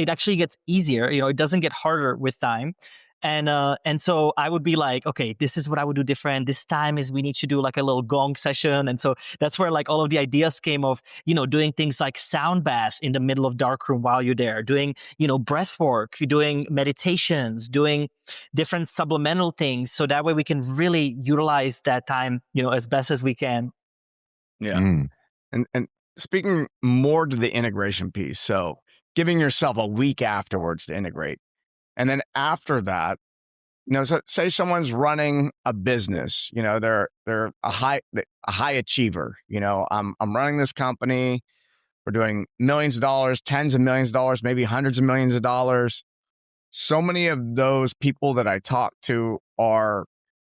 actually gets easier. It doesn't get harder with time. And so I would be like, okay, this is what I would do different. This time is we need to do like a little gong session. And so that's where like all of the ideas came of, doing things like sound bath in the middle of dark room while you're there, doing, breath work, doing meditations, doing different supplemental things. So that way we can really utilize that time, as best as we can. Yeah. Mm. And speaking more to the integration piece. So giving yourself a week afterwards to integrate. And then after that, so say someone's running a business, they're a high achiever. I'm running this company. We're doing millions of dollars, tens of millions of dollars, maybe hundreds of millions of dollars. So many of those people that I talk to are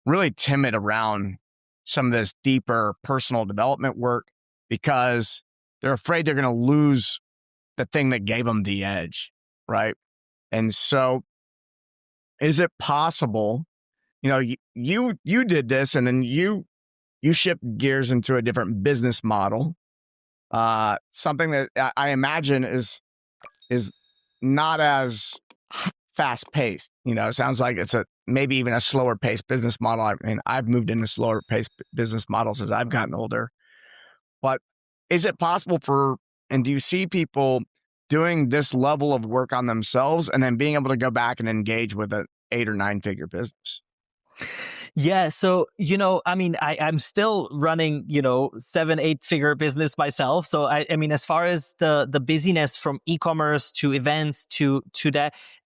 really timid around some of this deeper personal development work because they're afraid they're going to lose the thing that gave them the edge, right? And so is it possible, you did this and then you shift gears into a different business model, something that I imagine is not as fast paced. It sounds like it's maybe even a slower paced business model. I mean, I've moved into slower paced business models as I've gotten older. But is it possible and do you see people doing this level of work on themselves and then being able to go back and engage with an 8 or 9 figure business? Yeah. So, I mean, I'm still running, 7, 8 figure business myself. So I mean, as far as the busyness from e-commerce to events to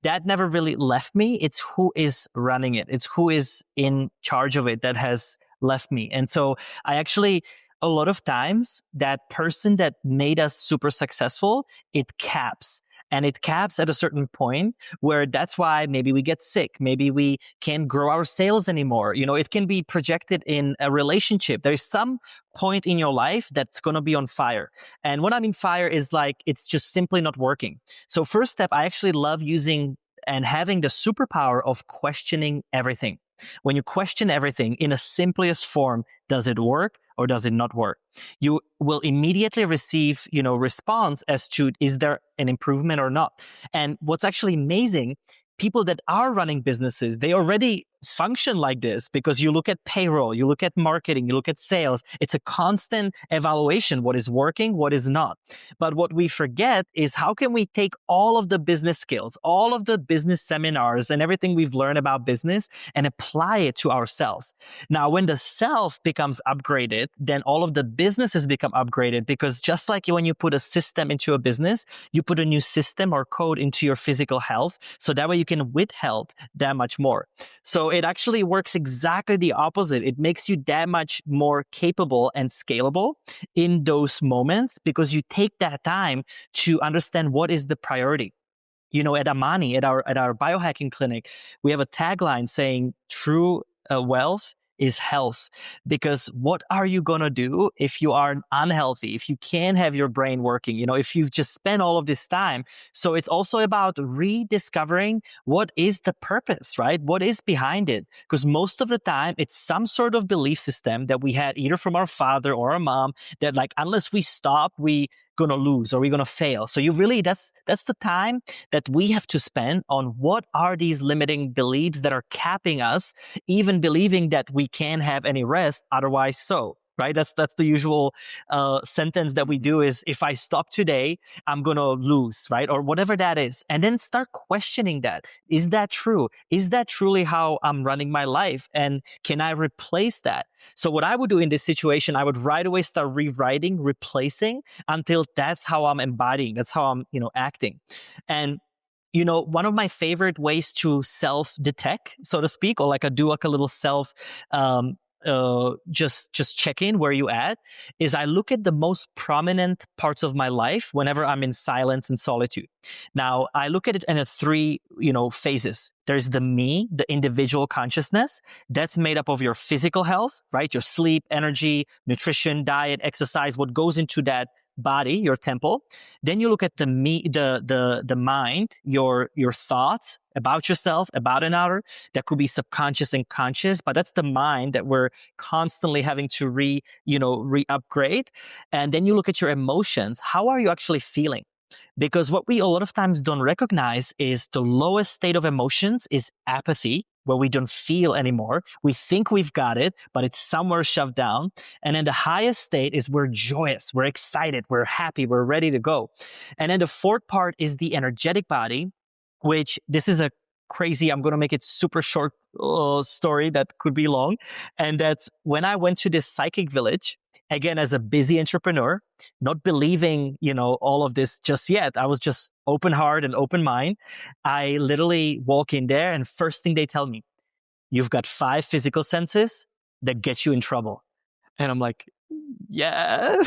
that never really left me. It's who is running it. It's who is in charge of it that has left me. And so I actually, a lot of times that person that made us super successful, it caps. And it caps at a certain point where that's why maybe we get sick. Maybe we can't grow our sales anymore. It can be projected in a relationship. There's some point in your life that's going to be on fire. And what I mean fire is like, it's just simply not working. So first step, I actually love using and having the superpower of questioning everything. When you question everything in a simplest form, does it work or does it not work? You will immediately receive, response as to is there an improvement or not. And what's actually amazing, people that are running businesses, they already function like this because you look at payroll, you look at marketing, you look at sales. It's a constant evaluation. What is working, what is not. But what we forget is how can we take all of the business skills, all of the business seminars and everything we've learned about business and apply it to ourselves. Now, when the self becomes upgraded, then all of the businesses become upgraded because just like when you put a system into a business, you put a new system or code into your physical health. So that way you can withhold that much more. So it actually works exactly the opposite. It makes you that much more capable and scalable in those moments because you take that time to understand what is the priority. At Amani, at our biohacking clinic, we have a tagline saying true wealth is health. Because what are you going to do if you are unhealthy, if you can't have your brain working, if you've just spent all of this time? So it's also about rediscovering what is the purpose, right? What is behind it? Because most of the time, it's some sort of belief system that we had either from our father or our mom that like, unless we stop, we gonna lose or we're gonna fail. So you really, that's the time that we have to spend on what are these limiting beliefs that are capping us, even believing that we can't have any rest, otherwise so. Right? That's the usual sentence that we do is if I stop today, I'm going to lose, right? Or whatever that is. And then start questioning that. Is that true? Is that truly how I'm running my life? And can I replace that? So what I would do in this situation, I would right away start rewriting, replacing until that's how I'm embodying. That's how I'm, acting. And one of my favorite ways to self-detect, so to speak, or do a little self just checking where you at, is I look at the most prominent parts of my life whenever I'm in silence and solitude. Now, I look at it in a three, phases. There's the me, the individual consciousness. That's made up of your physical health, right? Your sleep, energy, nutrition, diet, exercise, what goes into that body, your temple. Then you look at the me, the mind, your thoughts about yourself, about another. That could be subconscious and conscious, but that's the mind that we're constantly having to re-upgrade. And then you look at your emotions. How are you actually feeling? Because what we a lot of times don't recognize is the lowest state of emotions is apathy, where we don't feel anymore. We think we've got it, but it's somewhere shoved down. And then the highest state is we're joyous, we're excited, we're happy, we're ready to go. And then the fourth part is the energetic body, which this is a crazy, I'm going to make it super short story that could be long. And that's when I went to this psychic village, again, as a busy entrepreneur, not believing, all of this just yet. I was just open heart and open mind. I literally walk in there and first thing they tell me, you've got 5 physical senses that get you in trouble. And I'm like, yeah.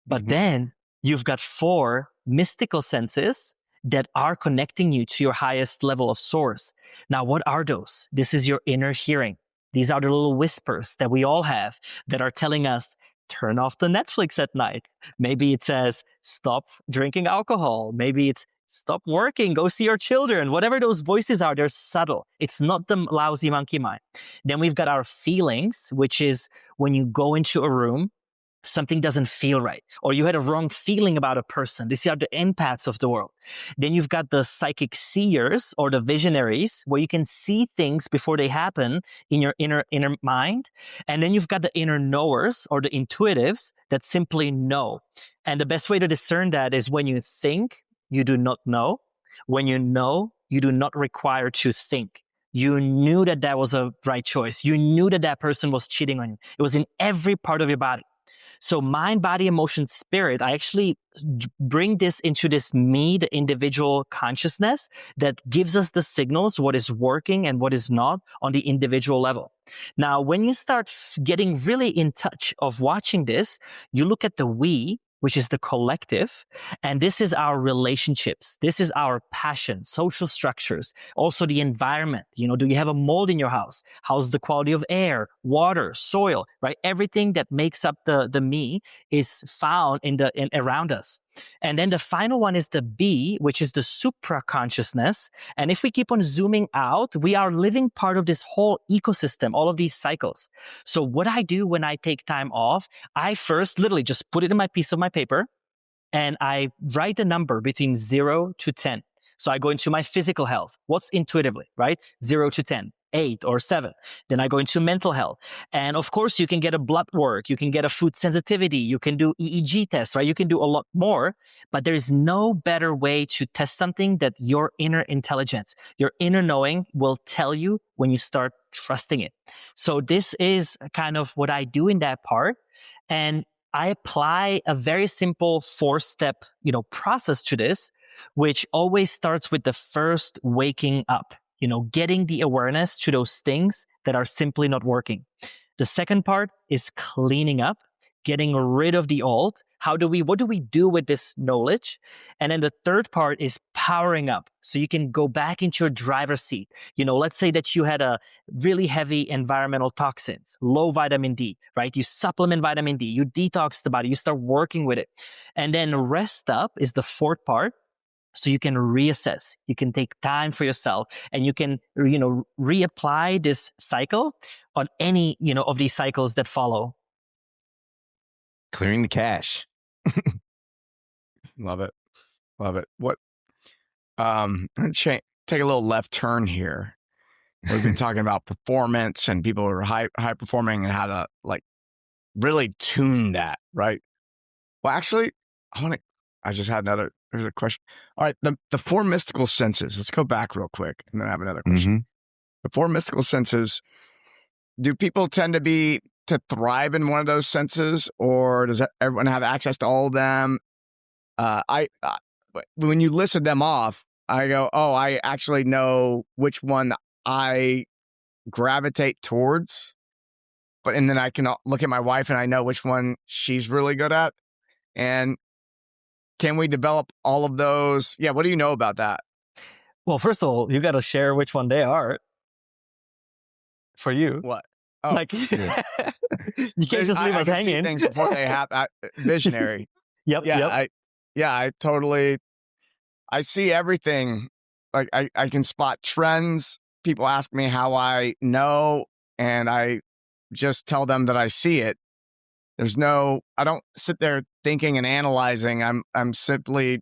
But then you've got 4 mystical senses that are connecting you to your highest level of source. Now, what are those? This is your inner hearing. These are the little whispers that we all have that are telling us, turn off the Netflix at night. Maybe it says, stop drinking alcohol. Maybe it's stop working, go see your children. Whatever those voices are, they're subtle. It's not the lousy monkey mind. Then we've got our feelings, which is when you go into a room, something doesn't feel right, or you had a wrong feeling about a person. These are the empaths of the world. Then you've got the psychic seers or the visionaries, where you can see things before they happen in your inner mind. And then you've got the inner knowers or the intuitives that simply know. And the best way to discern that is when you think, you do not know. When you know, you do not require to think. You knew that that was a right choice. You knew that that person was cheating on you. It was in every part of your body. So mind, body, emotion, spirit, I actually bring this into this me, the individual consciousness that gives us the signals, what is working and what is not on the individual level. Now, when you start getting really in touch of watching this, you look at the we, which is the collective. And this is our relationships. This is our passion, social structures, also the environment. Do you have a mold in your house? How's the quality of air, water, soil, right? Everything that makes up the me is found in around us. And then the final one is the B, which is the supra consciousness. And if we keep on zooming out, we are living part of this whole ecosystem, all of these cycles. So what I do when I take time off, I first literally just put it in my piece of my paper and I write a number between 0 to 10. So I go into my physical health. What's intuitively, right? 0 to 10, 8 or 7. Then I go into mental health. And of course, you can get a blood work. You can get a food sensitivity. You can do EEG tests, right? You can do a lot more, but there is no better way to test something that your inner intelligence, your inner knowing will tell you when you start trusting it. So this is kind of what I do in that part. And I apply a very simple 4-step, process to this, which always starts with the first waking up, getting the awareness to those things that are simply not working. The second part is cleaning up, getting rid of the old. What do we do with this knowledge? And then the third part is powering up. So you can go back into your driver's seat. Let's say that you had a really heavy environmental toxins, low vitamin D, right? You supplement vitamin D, you detox the body, you start working with it. And then rest up is the fourth part. So you can reassess, you can take time for yourself, and you can, reapply this cycle on any, of these cycles that follow. Clearing the cache. Love it. What? Take a little left turn here. We've been talking about performance and people who are high performing and how to really tune that, right? Well, actually, there's a question. All right, the 4 mystical senses. Let's go back real quick, and then I have another question. The 4 mystical senses. Do people tend to thrive in one of those senses, or does everyone have access to all of them? When you listed them off, I go, oh, I actually know which one I gravitate towards. and then I can look at my wife and I know which one she's really good at. And can we develop all of those? Yeah. What do you know about that? Well, first of all, you got to share which one they are for you. What? Oh, Like, you can't just leave us I hanging. see things before they happen. Visionary. Yep. I totally, I see everything. Like I can spot trends. People ask me how I know, and I just tell them that I see it. I don't sit there thinking and analyzing. I'm simply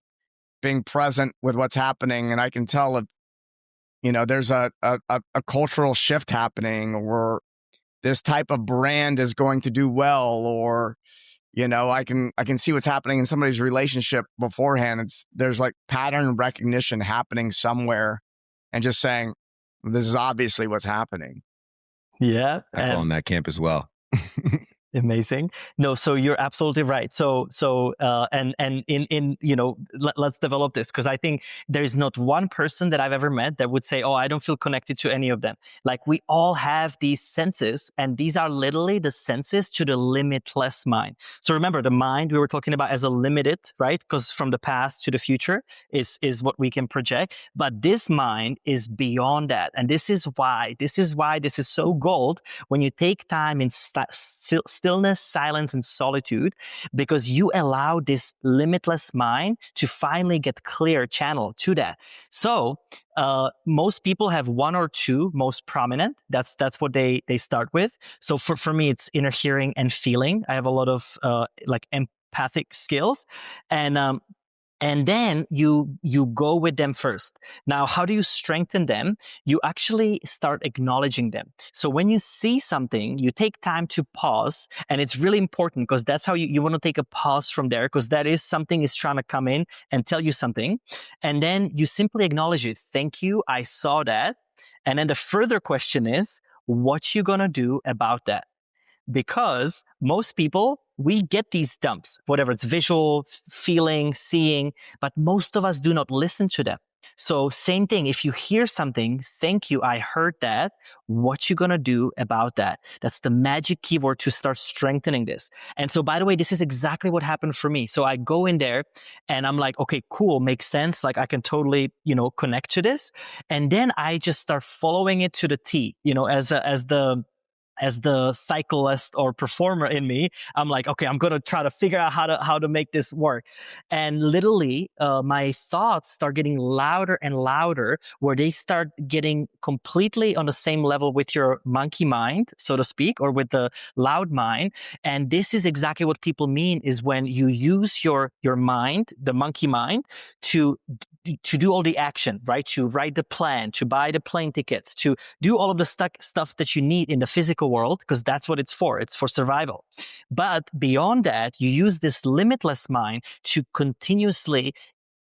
being present with what's happening, and I can tell if, there's a cultural shift happening, or this type of brand is going to do well, or, I can see what's happening in somebody's relationship beforehand. There's like pattern recognition happening somewhere, and just saying, this is obviously what's happening. Yeah. I fall in that camp as well. Amazing. No, so you're absolutely right. And in let's develop this, because I think there's not one person that I've ever met that would say, oh, I don't feel connected to any of them. Like, we all have these senses, and these are literally the senses to the limitless mind. So remember, the mind we were talking about as a limited, right? Because from the past to the future is what we can project. But this mind is beyond that. And this is why this is so gold when you take time in stillness, silence, and solitude, because you allow this limitless mind to finally get clear channel to that. So most people have one or two most prominent. That's what they start with. So for me, it's inner hearing and feeling. I have a lot of like empathic skills, and then you go with them first. Now, how do you strengthen them? You actually start acknowledging them. So when you see something, you take time to pause, and it's really important, because that's how you want to take a pause from there, because that is something is trying to come in and tell you something. And then you simply acknowledge it. Thank you, I saw that. And then the further question is, what you gonna do about that? Because most people, we get these dumps, whatever it's visual, feeling, seeing, but most of us do not listen to them. So same thing, if you hear something, thank you, I heard that. What you gonna do about that? That's the magic keyword to start strengthening this. And so, by the way, this is exactly what happened for me. So I go in there and I'm like, okay, cool, makes sense. Like, I can totally, connect to this. And then I just start following it to the T, as the cyclist or performer in me. I'm like, okay, I'm going to try to figure out how to make this work. And literally, my thoughts start getting louder and louder, where they start getting completely on the same level with your monkey mind, so to speak, or with the loud mind. And this is exactly what people mean, is when you use your mind, the monkey mind, to do all the action, right? To write the plan, to buy the plane tickets, to do all of the stuff that you need in the physical world, because that's what it's for. It's for survival. But beyond that, you use this limitless mind to continuously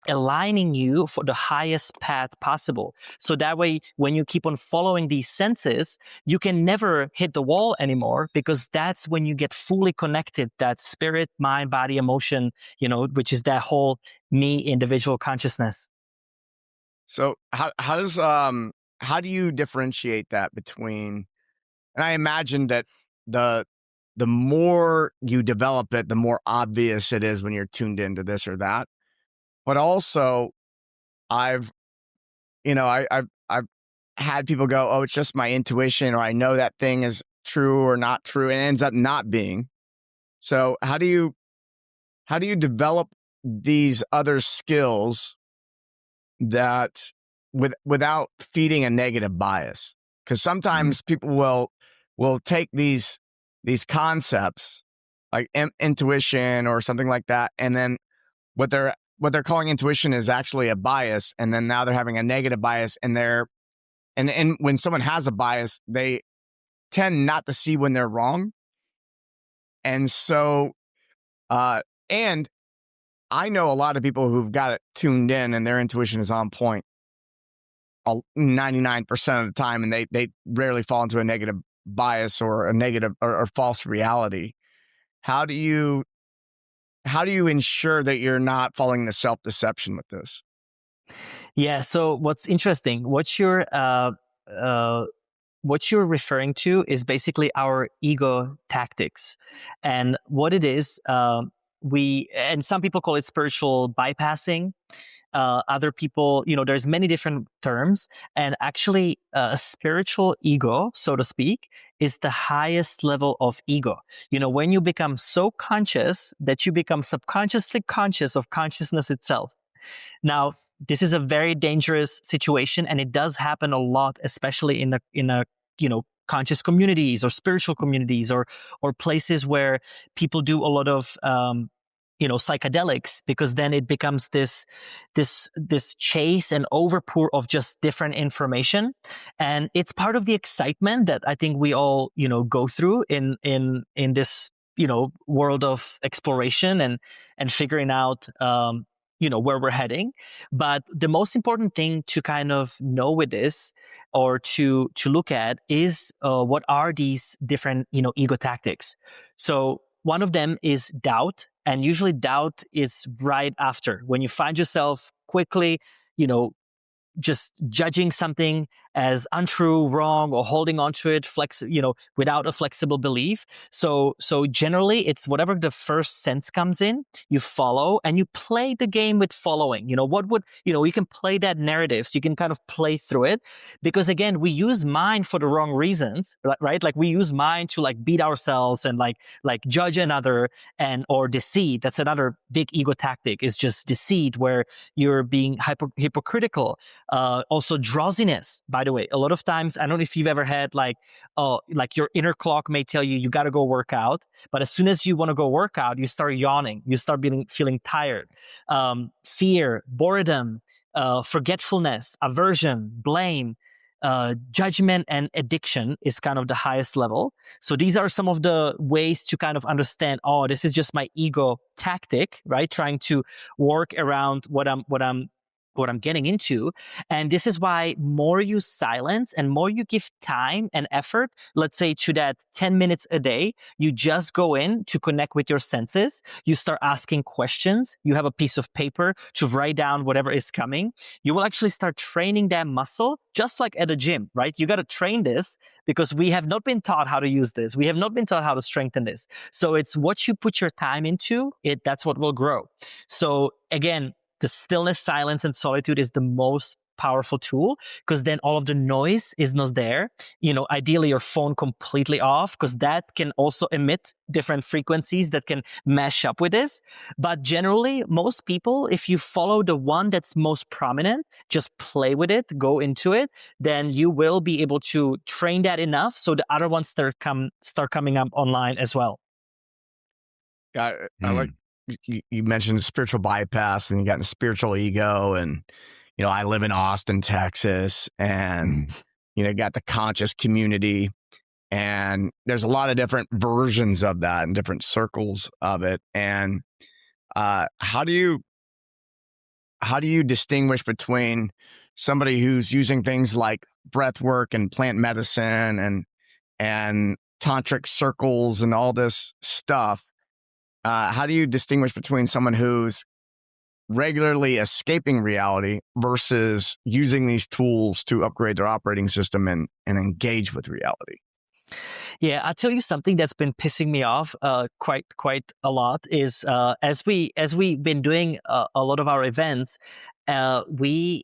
aligning you for the highest path possible. So that way, when you keep on following these senses, you can never hit the wall anymore, because that's when you get fully connected, that spirit, mind, body, emotion, which is that whole me individual consciousness. So how do you differentiate that between, and I imagine that the more you develop it, the more obvious it is when you're tuned into this or that. But also, I've had people go, oh, it's just my intuition, or I know that thing is true or not true, and it ends up not being. So how do you develop these other skills that without feeding a negative bias? Because sometimes people will take these concepts like intuition or something like that, and then what they're calling intuition is actually a bias, and then now they're having a negative bias, and when someone has a bias, they tend not to see when they're wrong. And so and I know a lot of people who've got it tuned in and their intuition is on point 99% of the time, and they rarely fall into a negative bias or a negative or false reality. How do you ensure that you're not falling into self-deception with this? Yeah. So what's interesting, what you're referring to is basically our ego tactics. And what it is, and some people call it spiritual bypassing. Other people, there's many different terms. And actually, a spiritual ego, so to speak, is the highest level of ego. When you become so conscious that you become subconsciously conscious of consciousness itself. Now, this is a very dangerous situation, and it does happen a lot, especially in a conscious communities or spiritual communities or places where people do a lot of psychedelics, because then it becomes this chase and overpour of just different information, and it's part of the excitement that I think we all go through in this world of exploration and figuring out where we're heading. But the most important thing to kind of know with this, or to look at, is what are these different ego tactics. So one of them is doubt, and usually doubt is right after when you find yourself quickly just judging something as untrue, wrong, or holding on to it without a flexible belief. So generally, it's whatever the first sense comes in, you follow, and you play the game with following. You can play that narrative, so you can kind of play through it, because again, we use mind for the wrong reasons, right? Like we use mind to beat ourselves and like judge another or deceit. That's another big ego tactic, is just deceit, where you're being hypocritical. Also drowsiness, by the way. A lot of times, I don't know if you've ever had your inner clock may tell you got to go work out, but as soon as you want to go work out, you start yawning, you start feeling tired. Fear, boredom, forgetfulness, aversion, blame, judgment, and addiction is kind of the highest level. So these are some of the ways to kind of understand, this is just my ego tactic, right? Trying to work around what I'm getting into. And this is why more you silence and more you give time and effort, let's say to that 10 minutes a day, you just go in to connect with your senses. You start asking questions. You have a piece of paper to write down whatever is coming. You will actually start training that muscle, just like at a gym, right? You got to train this, because we have not been taught how to use this. We have not been taught how to strengthen this. So it's what you put your time into, that's what will grow. So again, the stillness, silence, and solitude is the most powerful tool, because then all of the noise is not there. Ideally your phone completely off, because that can also emit different frequencies that can mesh up with this. But generally, most people, if you follow the one that's most prominent, just play with it, go into it, then you will be able to train that enough so the other ones start coming up online as well. I like you mentioned spiritual bypass, and you got a spiritual ego, and I live in Austin, Texas, and got the conscious community, and there's a lot of different versions of that and different circles of it. And how do you distinguish between somebody who's using things like breath work and plant medicine and tantric circles and all this stuff? How do you distinguish between someone who's regularly escaping reality versus using these tools to upgrade their operating system and engage with reality? Yeah, I'll tell you something that's been pissing me off quite a lot is as we've been doing a lot of our events, we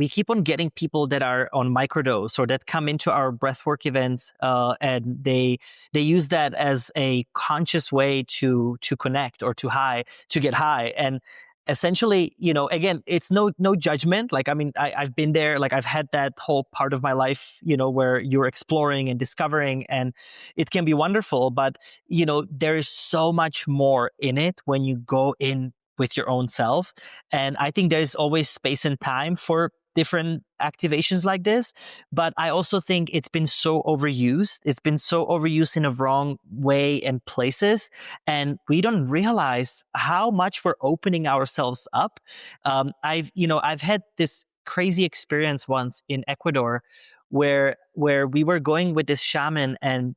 keep on getting people that are on microdose or that come into our breathwork events, and they use that as a conscious way to connect or to get high. And essentially, again, it's no judgment. Like, I mean, I've been there. Like, I've had that whole part of my life, where you're exploring and discovering, and it can be wonderful. But there is so much more in it when you go in with your own self. And I think there's always space and time for different activations like this. But I also think it's been so overused. It's been so overused in a wrong way and places. And we don't realize how much we're opening ourselves up. I've had this crazy experience once in Ecuador where we were going with this shaman, and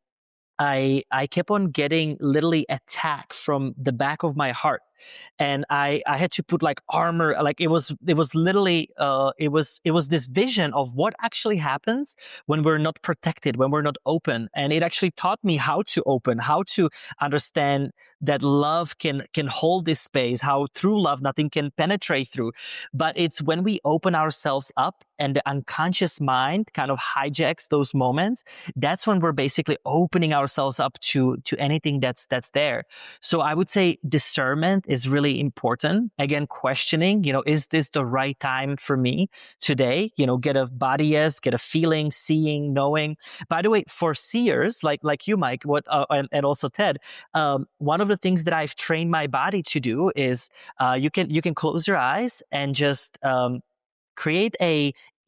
I kept on getting literally attacked from the back of my heart. and I had to put like armor. Like it was literally it was this vision of what actually happens when we're not protected, when we're not open. And it actually taught me how to open, how to understand that love can hold this space, how through love nothing can penetrate through. But it's when we open ourselves up and the unconscious mind kind of hijacks those moments, that's when we're basically opening ourselves up to anything that's there. So I would say discernment is really important. Again, questioning, is this the right time for me today? Get a body yes, get a feeling, seeing, knowing. By the way, for seers like you, Mike, and also Ted, one of the things that I've trained my body to do is you can close your eyes and just create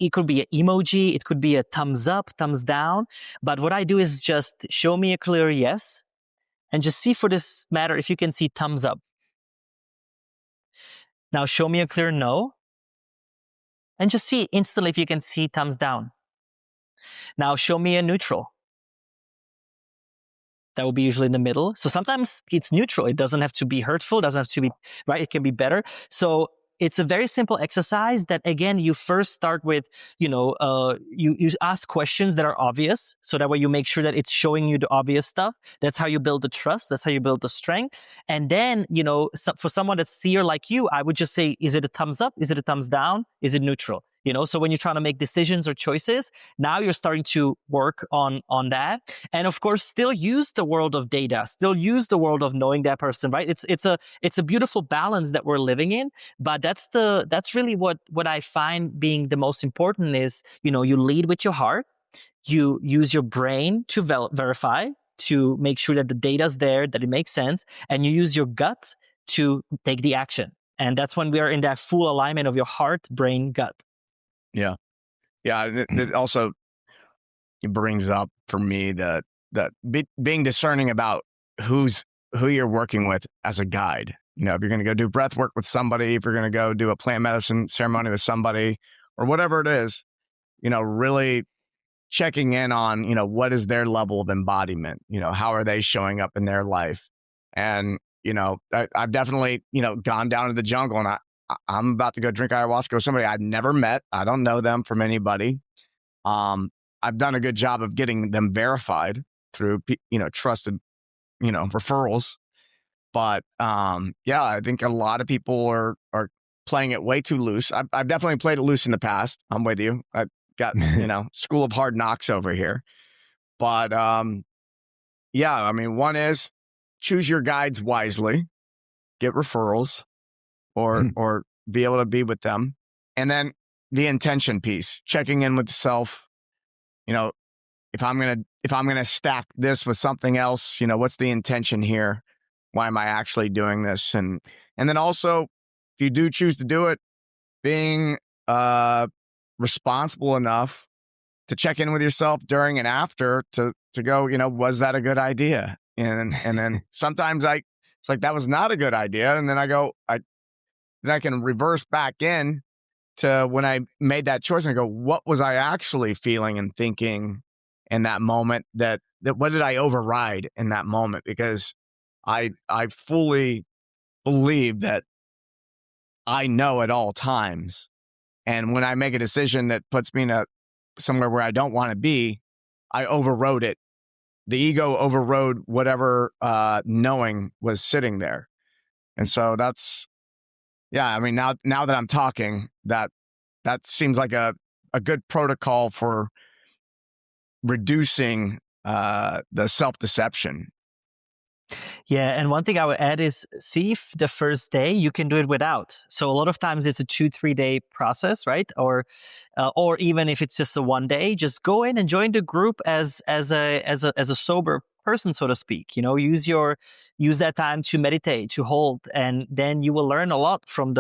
it could be an emoji, it could be a thumbs up, thumbs down. But what I do is just show me a clear yes, and just see for this matter if you can see thumbs up. Now show me a clear no, and just see instantly if you can see thumbs down. Now show me a neutral. That will be usually in the middle. So sometimes it's neutral. It doesn't have to be hurtful. It doesn't have to be, right? It can be better. So it's a very simple exercise that, again, you first start with, you ask questions that are obvious. So that way you make sure that it's showing you the obvious stuff. That's how you build the trust. That's how you build the strength. And then, for someone that's seer like you, I would just say, is it a thumbs up? Is it a thumbs down? Is it neutral? So when you're trying to make decisions or choices, now you're starting to work on that. And of course, still use the world of data, still use the world of knowing that person, right? It's a beautiful balance that we're living in. But that's really what I find being the most important is, you lead with your heart, you use your brain to verify, to make sure that the data's there, that it makes sense, and you use your gut to take the action. And that's when we are in that full alignment of your heart, brain, gut. Yeah. It also brings up for me that being discerning about who you're working with as a guide. If you're going to go do breath work with somebody, if you're going to go do a plant medicine ceremony with somebody, or whatever it is, really checking in on, what is their level of embodiment? How are they showing up in their life? And, I've definitely, gone down to the jungle, and I'm about to go drink ayahuasca with somebody I've never met. I don't know them from anybody. I've done a good job of getting them verified through, trusted, referrals. But I think a lot of people are playing it way too loose. I've definitely played it loose in the past. I'm with you. I've got, school of hard knocks over here. But one is choose your guides wisely, get referrals, or be able to be with them. And then the intention piece, checking in with the self. If I'm gonna stack this with something else, what's the intention here? Why am I actually doing this? And then also, if you do choose to do it, being responsible enough to check in with yourself during and after to go, was that a good idea? And then sometimes it's like, that was not a good idea. And then then I can reverse back in to when I made that choice and I go, what was I actually feeling and thinking in that moment? That what did I override in that moment? Because I fully believe that I know at all times. And when I make a decision that puts me in somewhere where I don't want to be, I overrode it. The ego overrode whatever knowing was sitting there. And so that's, now that I'm talking, that seems like a good protocol for reducing the self-deception. Yeah, and one thing I would add is see if the first day you can do it without. So a lot of times it's a 2-3 day process, right? Or even if it's just a 1 day, just go in and join the group as a sober person, so to speak. Use that time to meditate, to hold, and then you will learn a lot from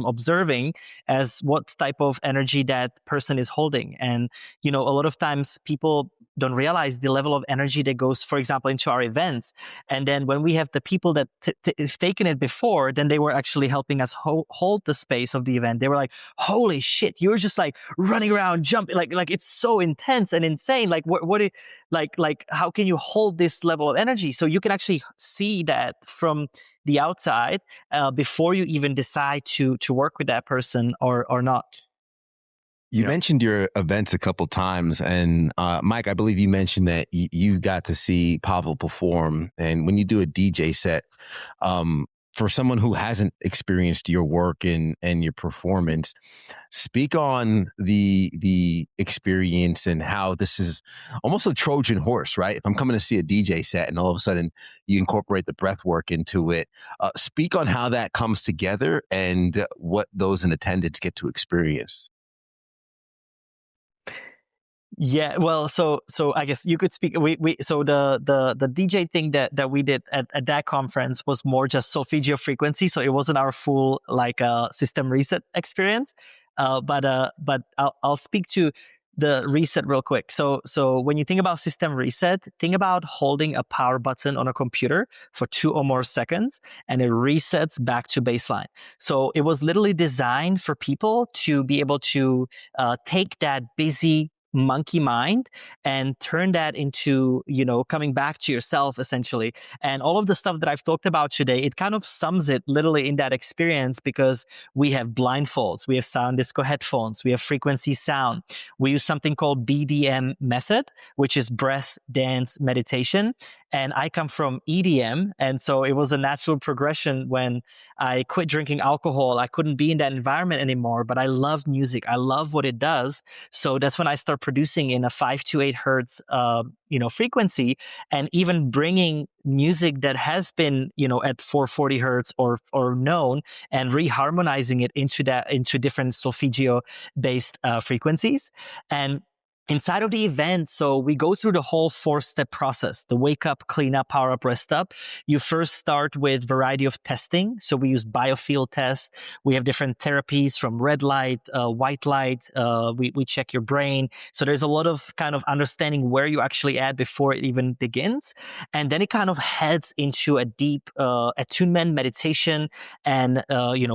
observing as what type of energy that person is holding. And a lot of times people don't realize the level of energy that goes, for example, into our events. And then when we have the people that have taken it before, then they were actually helping us hold the space of the event. They were like, holy shit, you're just like running around, jumping, like it's so intense and insane. Like how can you hold this level of energy? So you can actually see that from, the outside before you even decide to work with that person or not. You mentioned your events a couple times, and Mike, I believe you mentioned that you got to see Pavel perform. And when you do a DJ set, for someone who hasn't experienced your work and your performance, speak on the experience and how this is almost a Trojan horse, right? If I'm coming to see a DJ set and all of a sudden you incorporate the breath work into it, speak on how that comes together and what those in attendance get to experience. Yeah, well, so I guess you could speak. So the DJ thing that we did at that conference was more just solfeggio frequency. So it wasn't our full like system reset experience. But I'll speak to the reset real quick. So when you think about system reset, think about holding a power button on a computer for 2 or more seconds, and it resets back to baseline. So it was literally designed for people to be able to take that busy monkey mind and turn that into, coming back to yourself essentially. And all of the stuff that I've talked about today, it kind of sums it literally in that experience, because we have blindfolds, we have sound disco headphones, we have frequency sound. We use something called BDM method, which is breath, dance, meditation. And I come from EDM. And so it was a natural progression when I quit drinking alcohol. I couldn't be in that environment anymore, but I love music. I love what it does. So that's when I start producing in a 5 to 8 hertz, frequency, and even bringing music that has been, at 440 hertz or known, and reharmonizing it into different solfeggio based frequencies. And inside of the event, so we go through the whole 4-step process: the wake up, clean up, power up, rest up. You first start with variety of testing. So we use biofield tests. We have different therapies from red light, white light. We check your brain. So there's a lot of kind of understanding where you actually at before it even begins. And then it kind of heads into a deep attunement meditation and,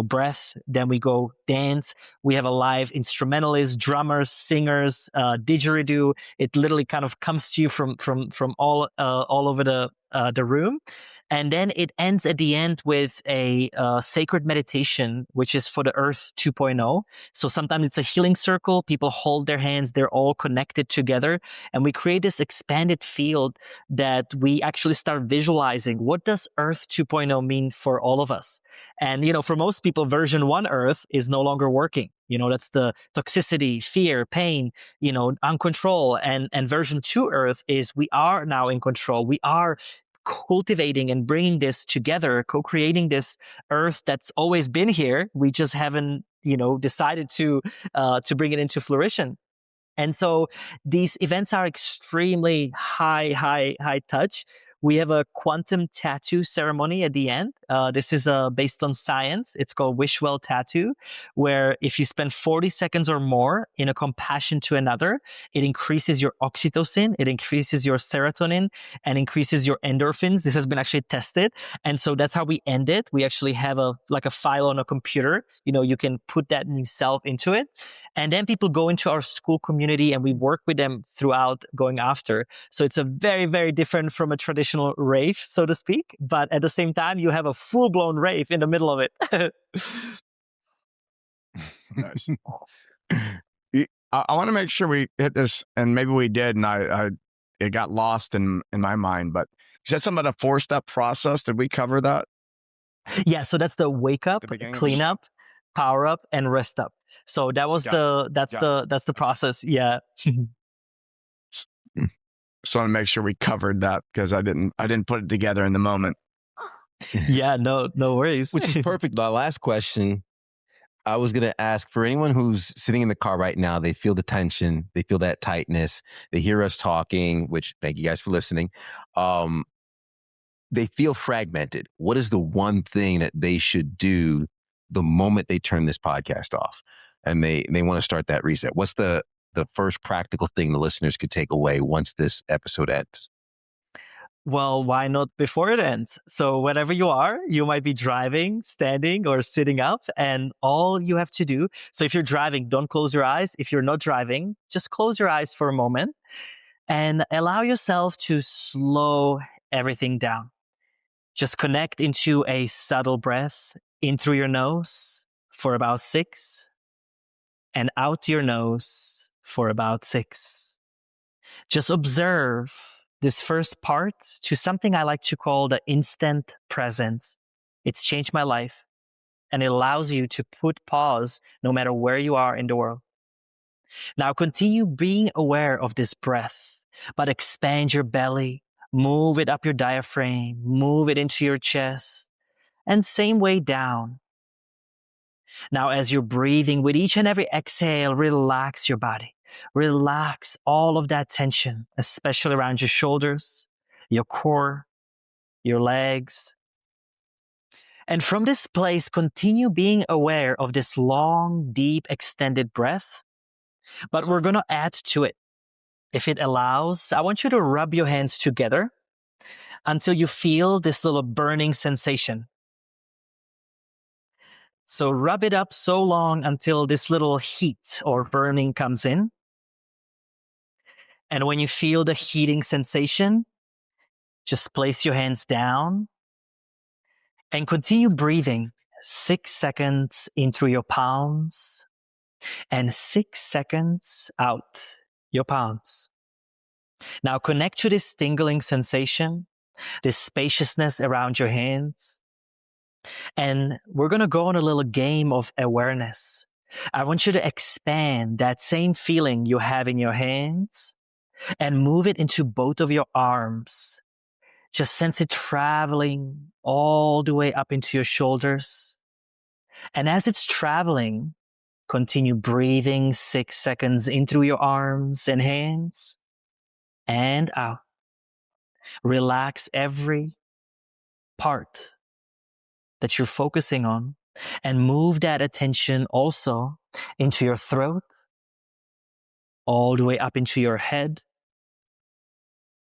breath. Then we go dance. We have a live instrumentalist, drummers, singers, didgeridoo. It literally kind of comes to you from all over the room. And then it ends at the end with a sacred meditation, which is for the Earth 2.0. So sometimes it's a healing circle. People hold their hands. They're all connected together. And we create this expanded field that we actually start visualizing. What does Earth 2.0 mean for all of us? And, for most people, version 1 Earth is no longer working. That's the toxicity, fear, pain, uncontrol. And version 2 Earth is we are now in control. We are cultivating and bringing this together, co-creating this Earth that's always been here. We just haven't, decided to bring it into fruition. And so these events are extremely high touch. We have a quantum tattoo ceremony at the end. This is based on science. It's called Wishwell Tattoo, where if you spend 40 seconds or more in a compassion to another, it increases your oxytocin, it increases your serotonin, and increases your endorphins. This has been actually tested. And so that's how we end it. We actually have a file on a computer. You can put that new self into it. And then people go into our school community and we work with them throughout going after. So it's a very, very different from a traditional rave, so to speak. But at the same time, you have a full-blown rave in the middle of it. Nice. I want to make sure we hit this, and maybe we did, and it got lost in my mind. But you said something about a 4-step process. Did we cover that? Yeah, so that's the wake up, clean up, power up, and rest up. So that was that's the process. Yeah. Just want to make sure we covered that, because I didn't put it together in the moment. Yeah, no worries. Which is perfect. My last question, I was going to ask, for anyone who's sitting in the car right now, they feel the tension, they feel that tightness, they hear us talking, which thank you guys for listening. They feel fragmented. What is the one thing that they should do the moment they turn this podcast off and they want to start that reset? What's the first practical thing the listeners could take away once this episode ends? Well, why not before it ends? So wherever you are, you might be driving, standing, or sitting up, and all you have to do. So if you're driving, don't close your eyes. If you're not driving, just close your eyes for a moment and allow yourself to slow everything down. Just connect into a subtle breath in through your nose for about 6 and out your nose for about 6. Just observe this first part to something I like to call the instant presence. It's changed my life, and it allows you to put pause no matter where you are in the world. Now continue being aware of this breath, but expand your belly, move it up your diaphragm, move it into your chest, and same way down. Now, as you're breathing, with each and every exhale, relax your body. Relax all of that tension, especially around your shoulders, your core, your legs. And from this place, continue being aware of this long, deep, extended breath. But we're going to add to it. If it allows, I want you to rub your hands together until you feel this little burning sensation. So rub it up so long until this little heat or burning comes in. And when you feel the heating sensation, just place your hands down and continue breathing 6 seconds in through your palms and 6 seconds out your palms. Now connect to this tingling sensation, this spaciousness around your hands. And we're going to go on a little game of awareness. I want you to expand that same feeling you have in your hands and move it into both of your arms. Just sense it traveling all the way up into your shoulders. And as it's traveling, continue breathing 6 seconds in through your arms and hands and out. Relax every part that you're focusing on and move that attention also into your throat, all the way up into your head.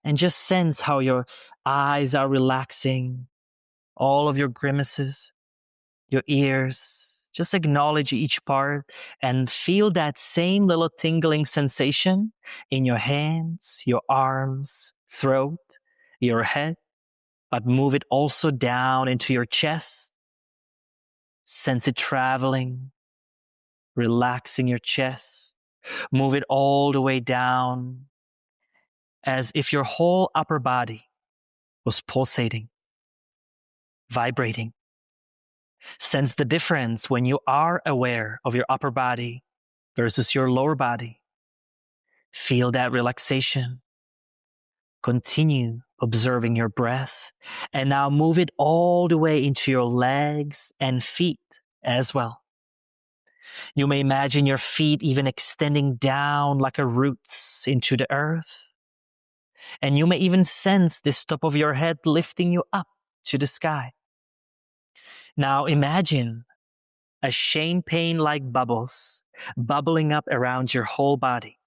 And just sense how your eyes are relaxing, all of your grimaces, your ears. Just acknowledge each part and feel that same little tingling sensation in your hands, your arms, throat, your head. But move it also down into your chest. Sense it traveling, relaxing your chest. Move it all the way down as if your whole upper body was pulsating, vibrating. Sense the difference when you are aware of your upper body versus your lower body. Feel that relaxation. Continue observing your breath, and now move it all the way into your legs and feet as well. You may imagine your feet even extending down like a roots into the earth. And you may even sense this top of your head lifting you up to the sky. Now imagine a champagne-like bubbles bubbling up around your whole body.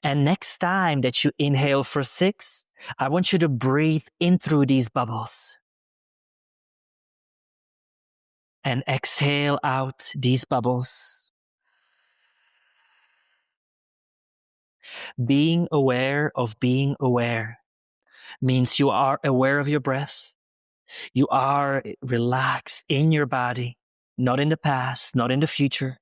And next time that you inhale for 6, I want you to breathe in through these bubbles. And exhale out these bubbles. Being aware of being aware means you are aware of your breath. You are relaxed in your body, not in the past, not in the future.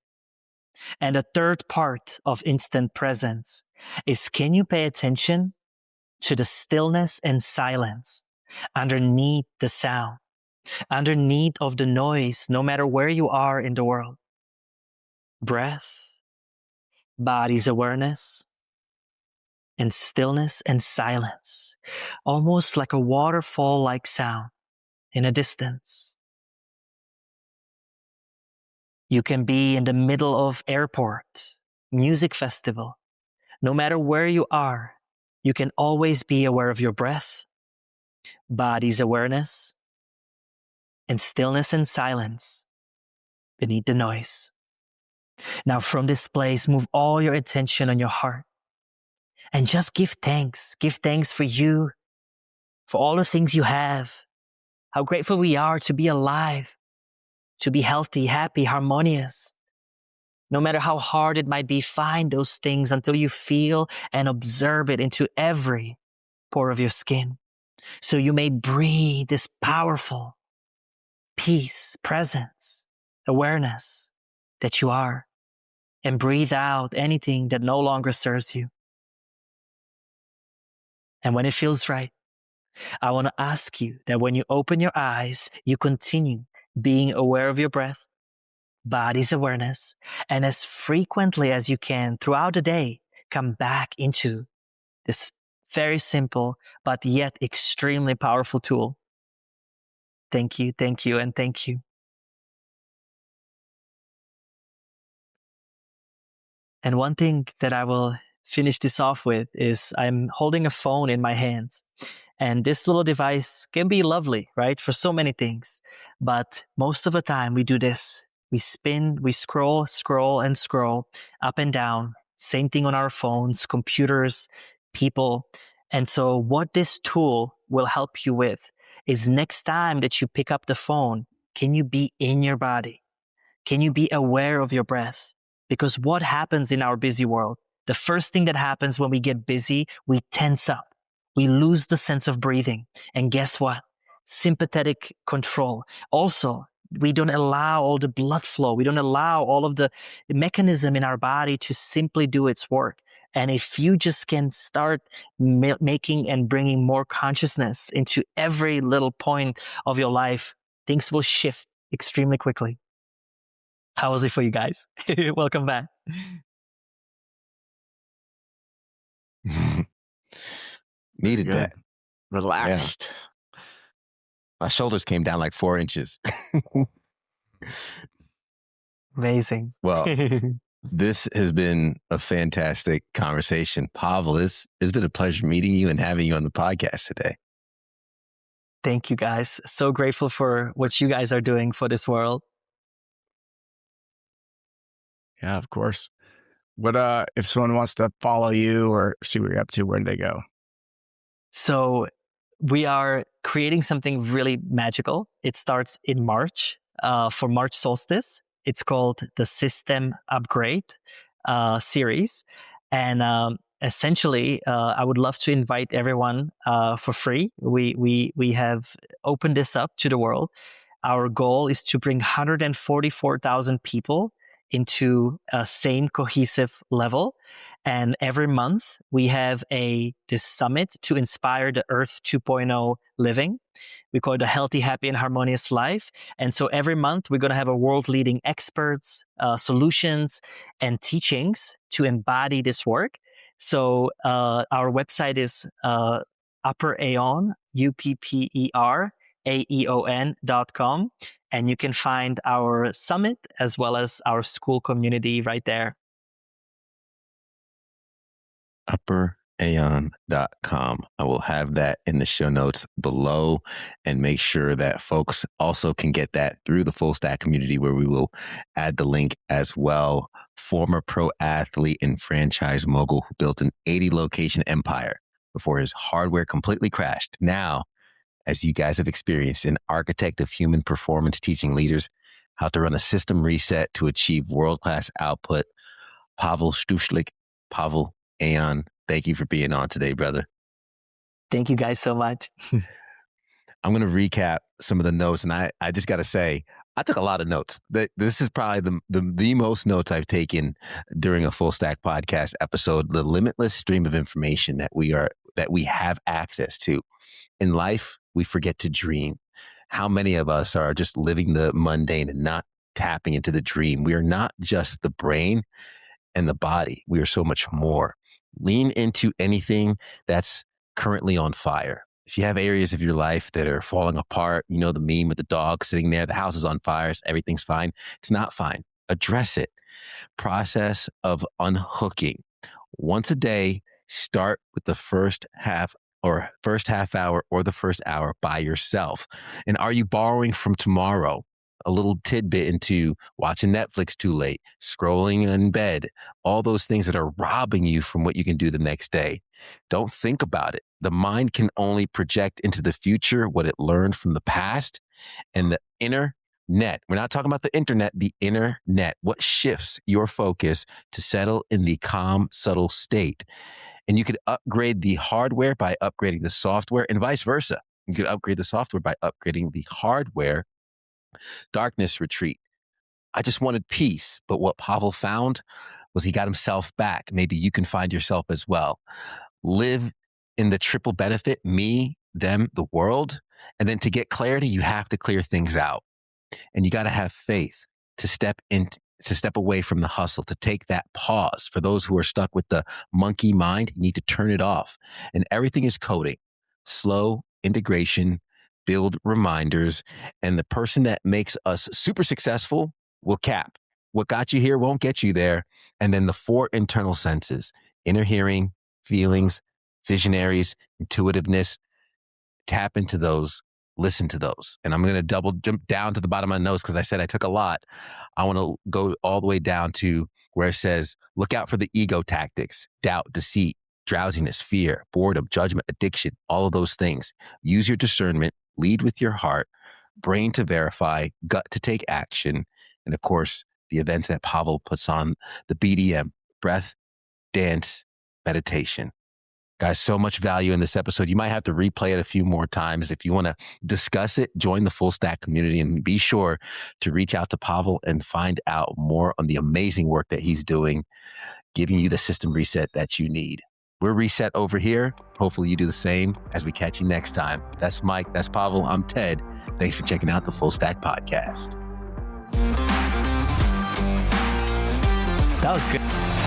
And the third part of instant presence is, can you pay attention to the stillness and silence underneath the sound, underneath of the noise, no matter where you are in the world? Breath, body's awareness, and stillness and silence, almost like a waterfall-like sound in a distance. You can be in the middle of airport, music festival. No matter where you are, you can always be aware of your breath, body's awareness, and stillness and silence beneath the noise. Now from this place, move all your attention on your heart and just give thanks. Give thanks for you, for all the things you have, how grateful we are to be alive, to be healthy, happy, harmonious. No matter how hard it might be, find those things until you feel and observe it into every pore of your skin. So you may breathe this powerful peace, presence, awareness that you are, and breathe out anything that no longer serves you. And when it feels right, I want to ask you that when you open your eyes, you continue being aware of your breath, body's awareness, and as frequently as you can throughout the day, come back into this very simple, but yet extremely powerful tool. Thank you, and thank you. And one thing that I will finish this off with is I'm holding a phone in my hands. And this little device can be lovely, right? For so many things. But most of the time we do this. We spin, we scroll up and down. Same thing on our phones, computers, people. And so what this tool will help you with is next time that you pick up the phone, can you be in your body? Can you be aware of your breath? Because what happens in our busy world? The first thing that happens when we get busy, we tense up. We lose the sense of breathing. And guess what? Sympathetic control. Also, we don't allow all the blood flow. We don't allow all of the mechanism in our body to simply do its work. And if you just can start making and bringing more consciousness into every little point of your life, things will shift extremely quickly. How was it for you guys? Welcome back. Needed Good. that. Relaxed. Yeah. My shoulders came down like 4 inches. Amazing. Well, this has been a fantastic conversation. Pavel, it's been a pleasure meeting you and having you on the podcast today. Thank you, guys. So grateful for what you guys are doing for this world. Yeah, of course. What if someone wants to follow you or see what you're up to, where do they go? So we are creating something really magical. It starts in March for March solstice. It's called the System Upgrade series. And essentially, I would love to invite everyone for free. We have opened this up to the world. Our goal is to bring 144,000 people into a same cohesive level. And every month we have this summit to inspire the Earth 2.0 living. We call it a healthy, happy, and harmonious life. And so every month we're going to have a world leading experts, solutions, and teachings to embody this work. So our website is Upper Aeon, UPPERAEON.com. And you can find our summit as well as our school community right there. UpperAeon.com. I will have that in the show notes below and make sure that folks also can get that through the Full Stack community, where we will add the link as well. Former pro athlete and franchise mogul who built an 80-location empire before his hardware completely crashed. Now, as you guys have experienced, an architect of human performance, teaching leaders how to run a system reset to achieve world-class output. Pavel Stuchlik, Pavel Aeon, thank you for being on today, brother. Thank you guys so much. I'm going to recap some of the notes, and I just got to say, I took a lot of notes. This is probably the most notes I've taken during a Full Stack podcast episode. The limitless stream of information that we have access to. In life, we forget to dream. How many of us are just living the mundane and not tapping into the dream? We are not just the brain and the body. We are so much more. Lean into anything that's currently on fire. If you have areas of your life that are falling apart, you know the meme with the dog sitting there, the house is on fire, everything's fine. It's not fine. Address it. Process of unhooking. Once a day, start with the first half hour or the first hour by yourself. And are you borrowing from tomorrow? A little tidbit into watching Netflix too late, scrolling in bed, all those things that are robbing you from what you can do the next day. Don't think about it. The mind can only project into the future what it learned from the past. And the inner net, we're not talking about the internet, the inner net, what shifts your focus to settle in the calm, subtle state. And you could upgrade the hardware by upgrading the software, and vice versa. You could upgrade the software by upgrading the hardware. Darkness retreat. I just wanted peace. But what Pavel found was he got himself back. Maybe you can find yourself as well. Live in the triple benefit, me, them, the world. And then to get clarity, you have to clear things out. And you got to have faith to step away from the hustle, to take that pause. For those who are stuck with the monkey mind, you need to turn it off. And everything is coding. Slow integration, build reminders, and the person that makes us super successful will cap. What got you here won't get you there. And then the 4 internal senses: inner hearing, feelings, visionaries, intuitiveness. Tap into those, listen to those. And I'm going to double jump down to the bottom of my notes because I said I took a lot. I want to go all the way down to where it says, look out for the ego tactics: doubt, deceit, drowsiness, fear, boredom, judgment, addiction, all of those things. Use your discernment, lead with your heart, brain to verify, gut to take action. And of course, the events that Pavel puts on, the BDM, breath, dance, meditation. Guys, so much value in this episode. You might have to replay it a few more times. If you want to discuss it, join the Full Stack community, and be sure to reach out to Pavel and find out more on the amazing work that he's doing, giving you the system reset that you need. We're reset over here. Hopefully you do the same as we catch you next time. That's Mike. That's Pavel. I'm Ted. Thanks for checking out the Full Stack Podcast. That was good.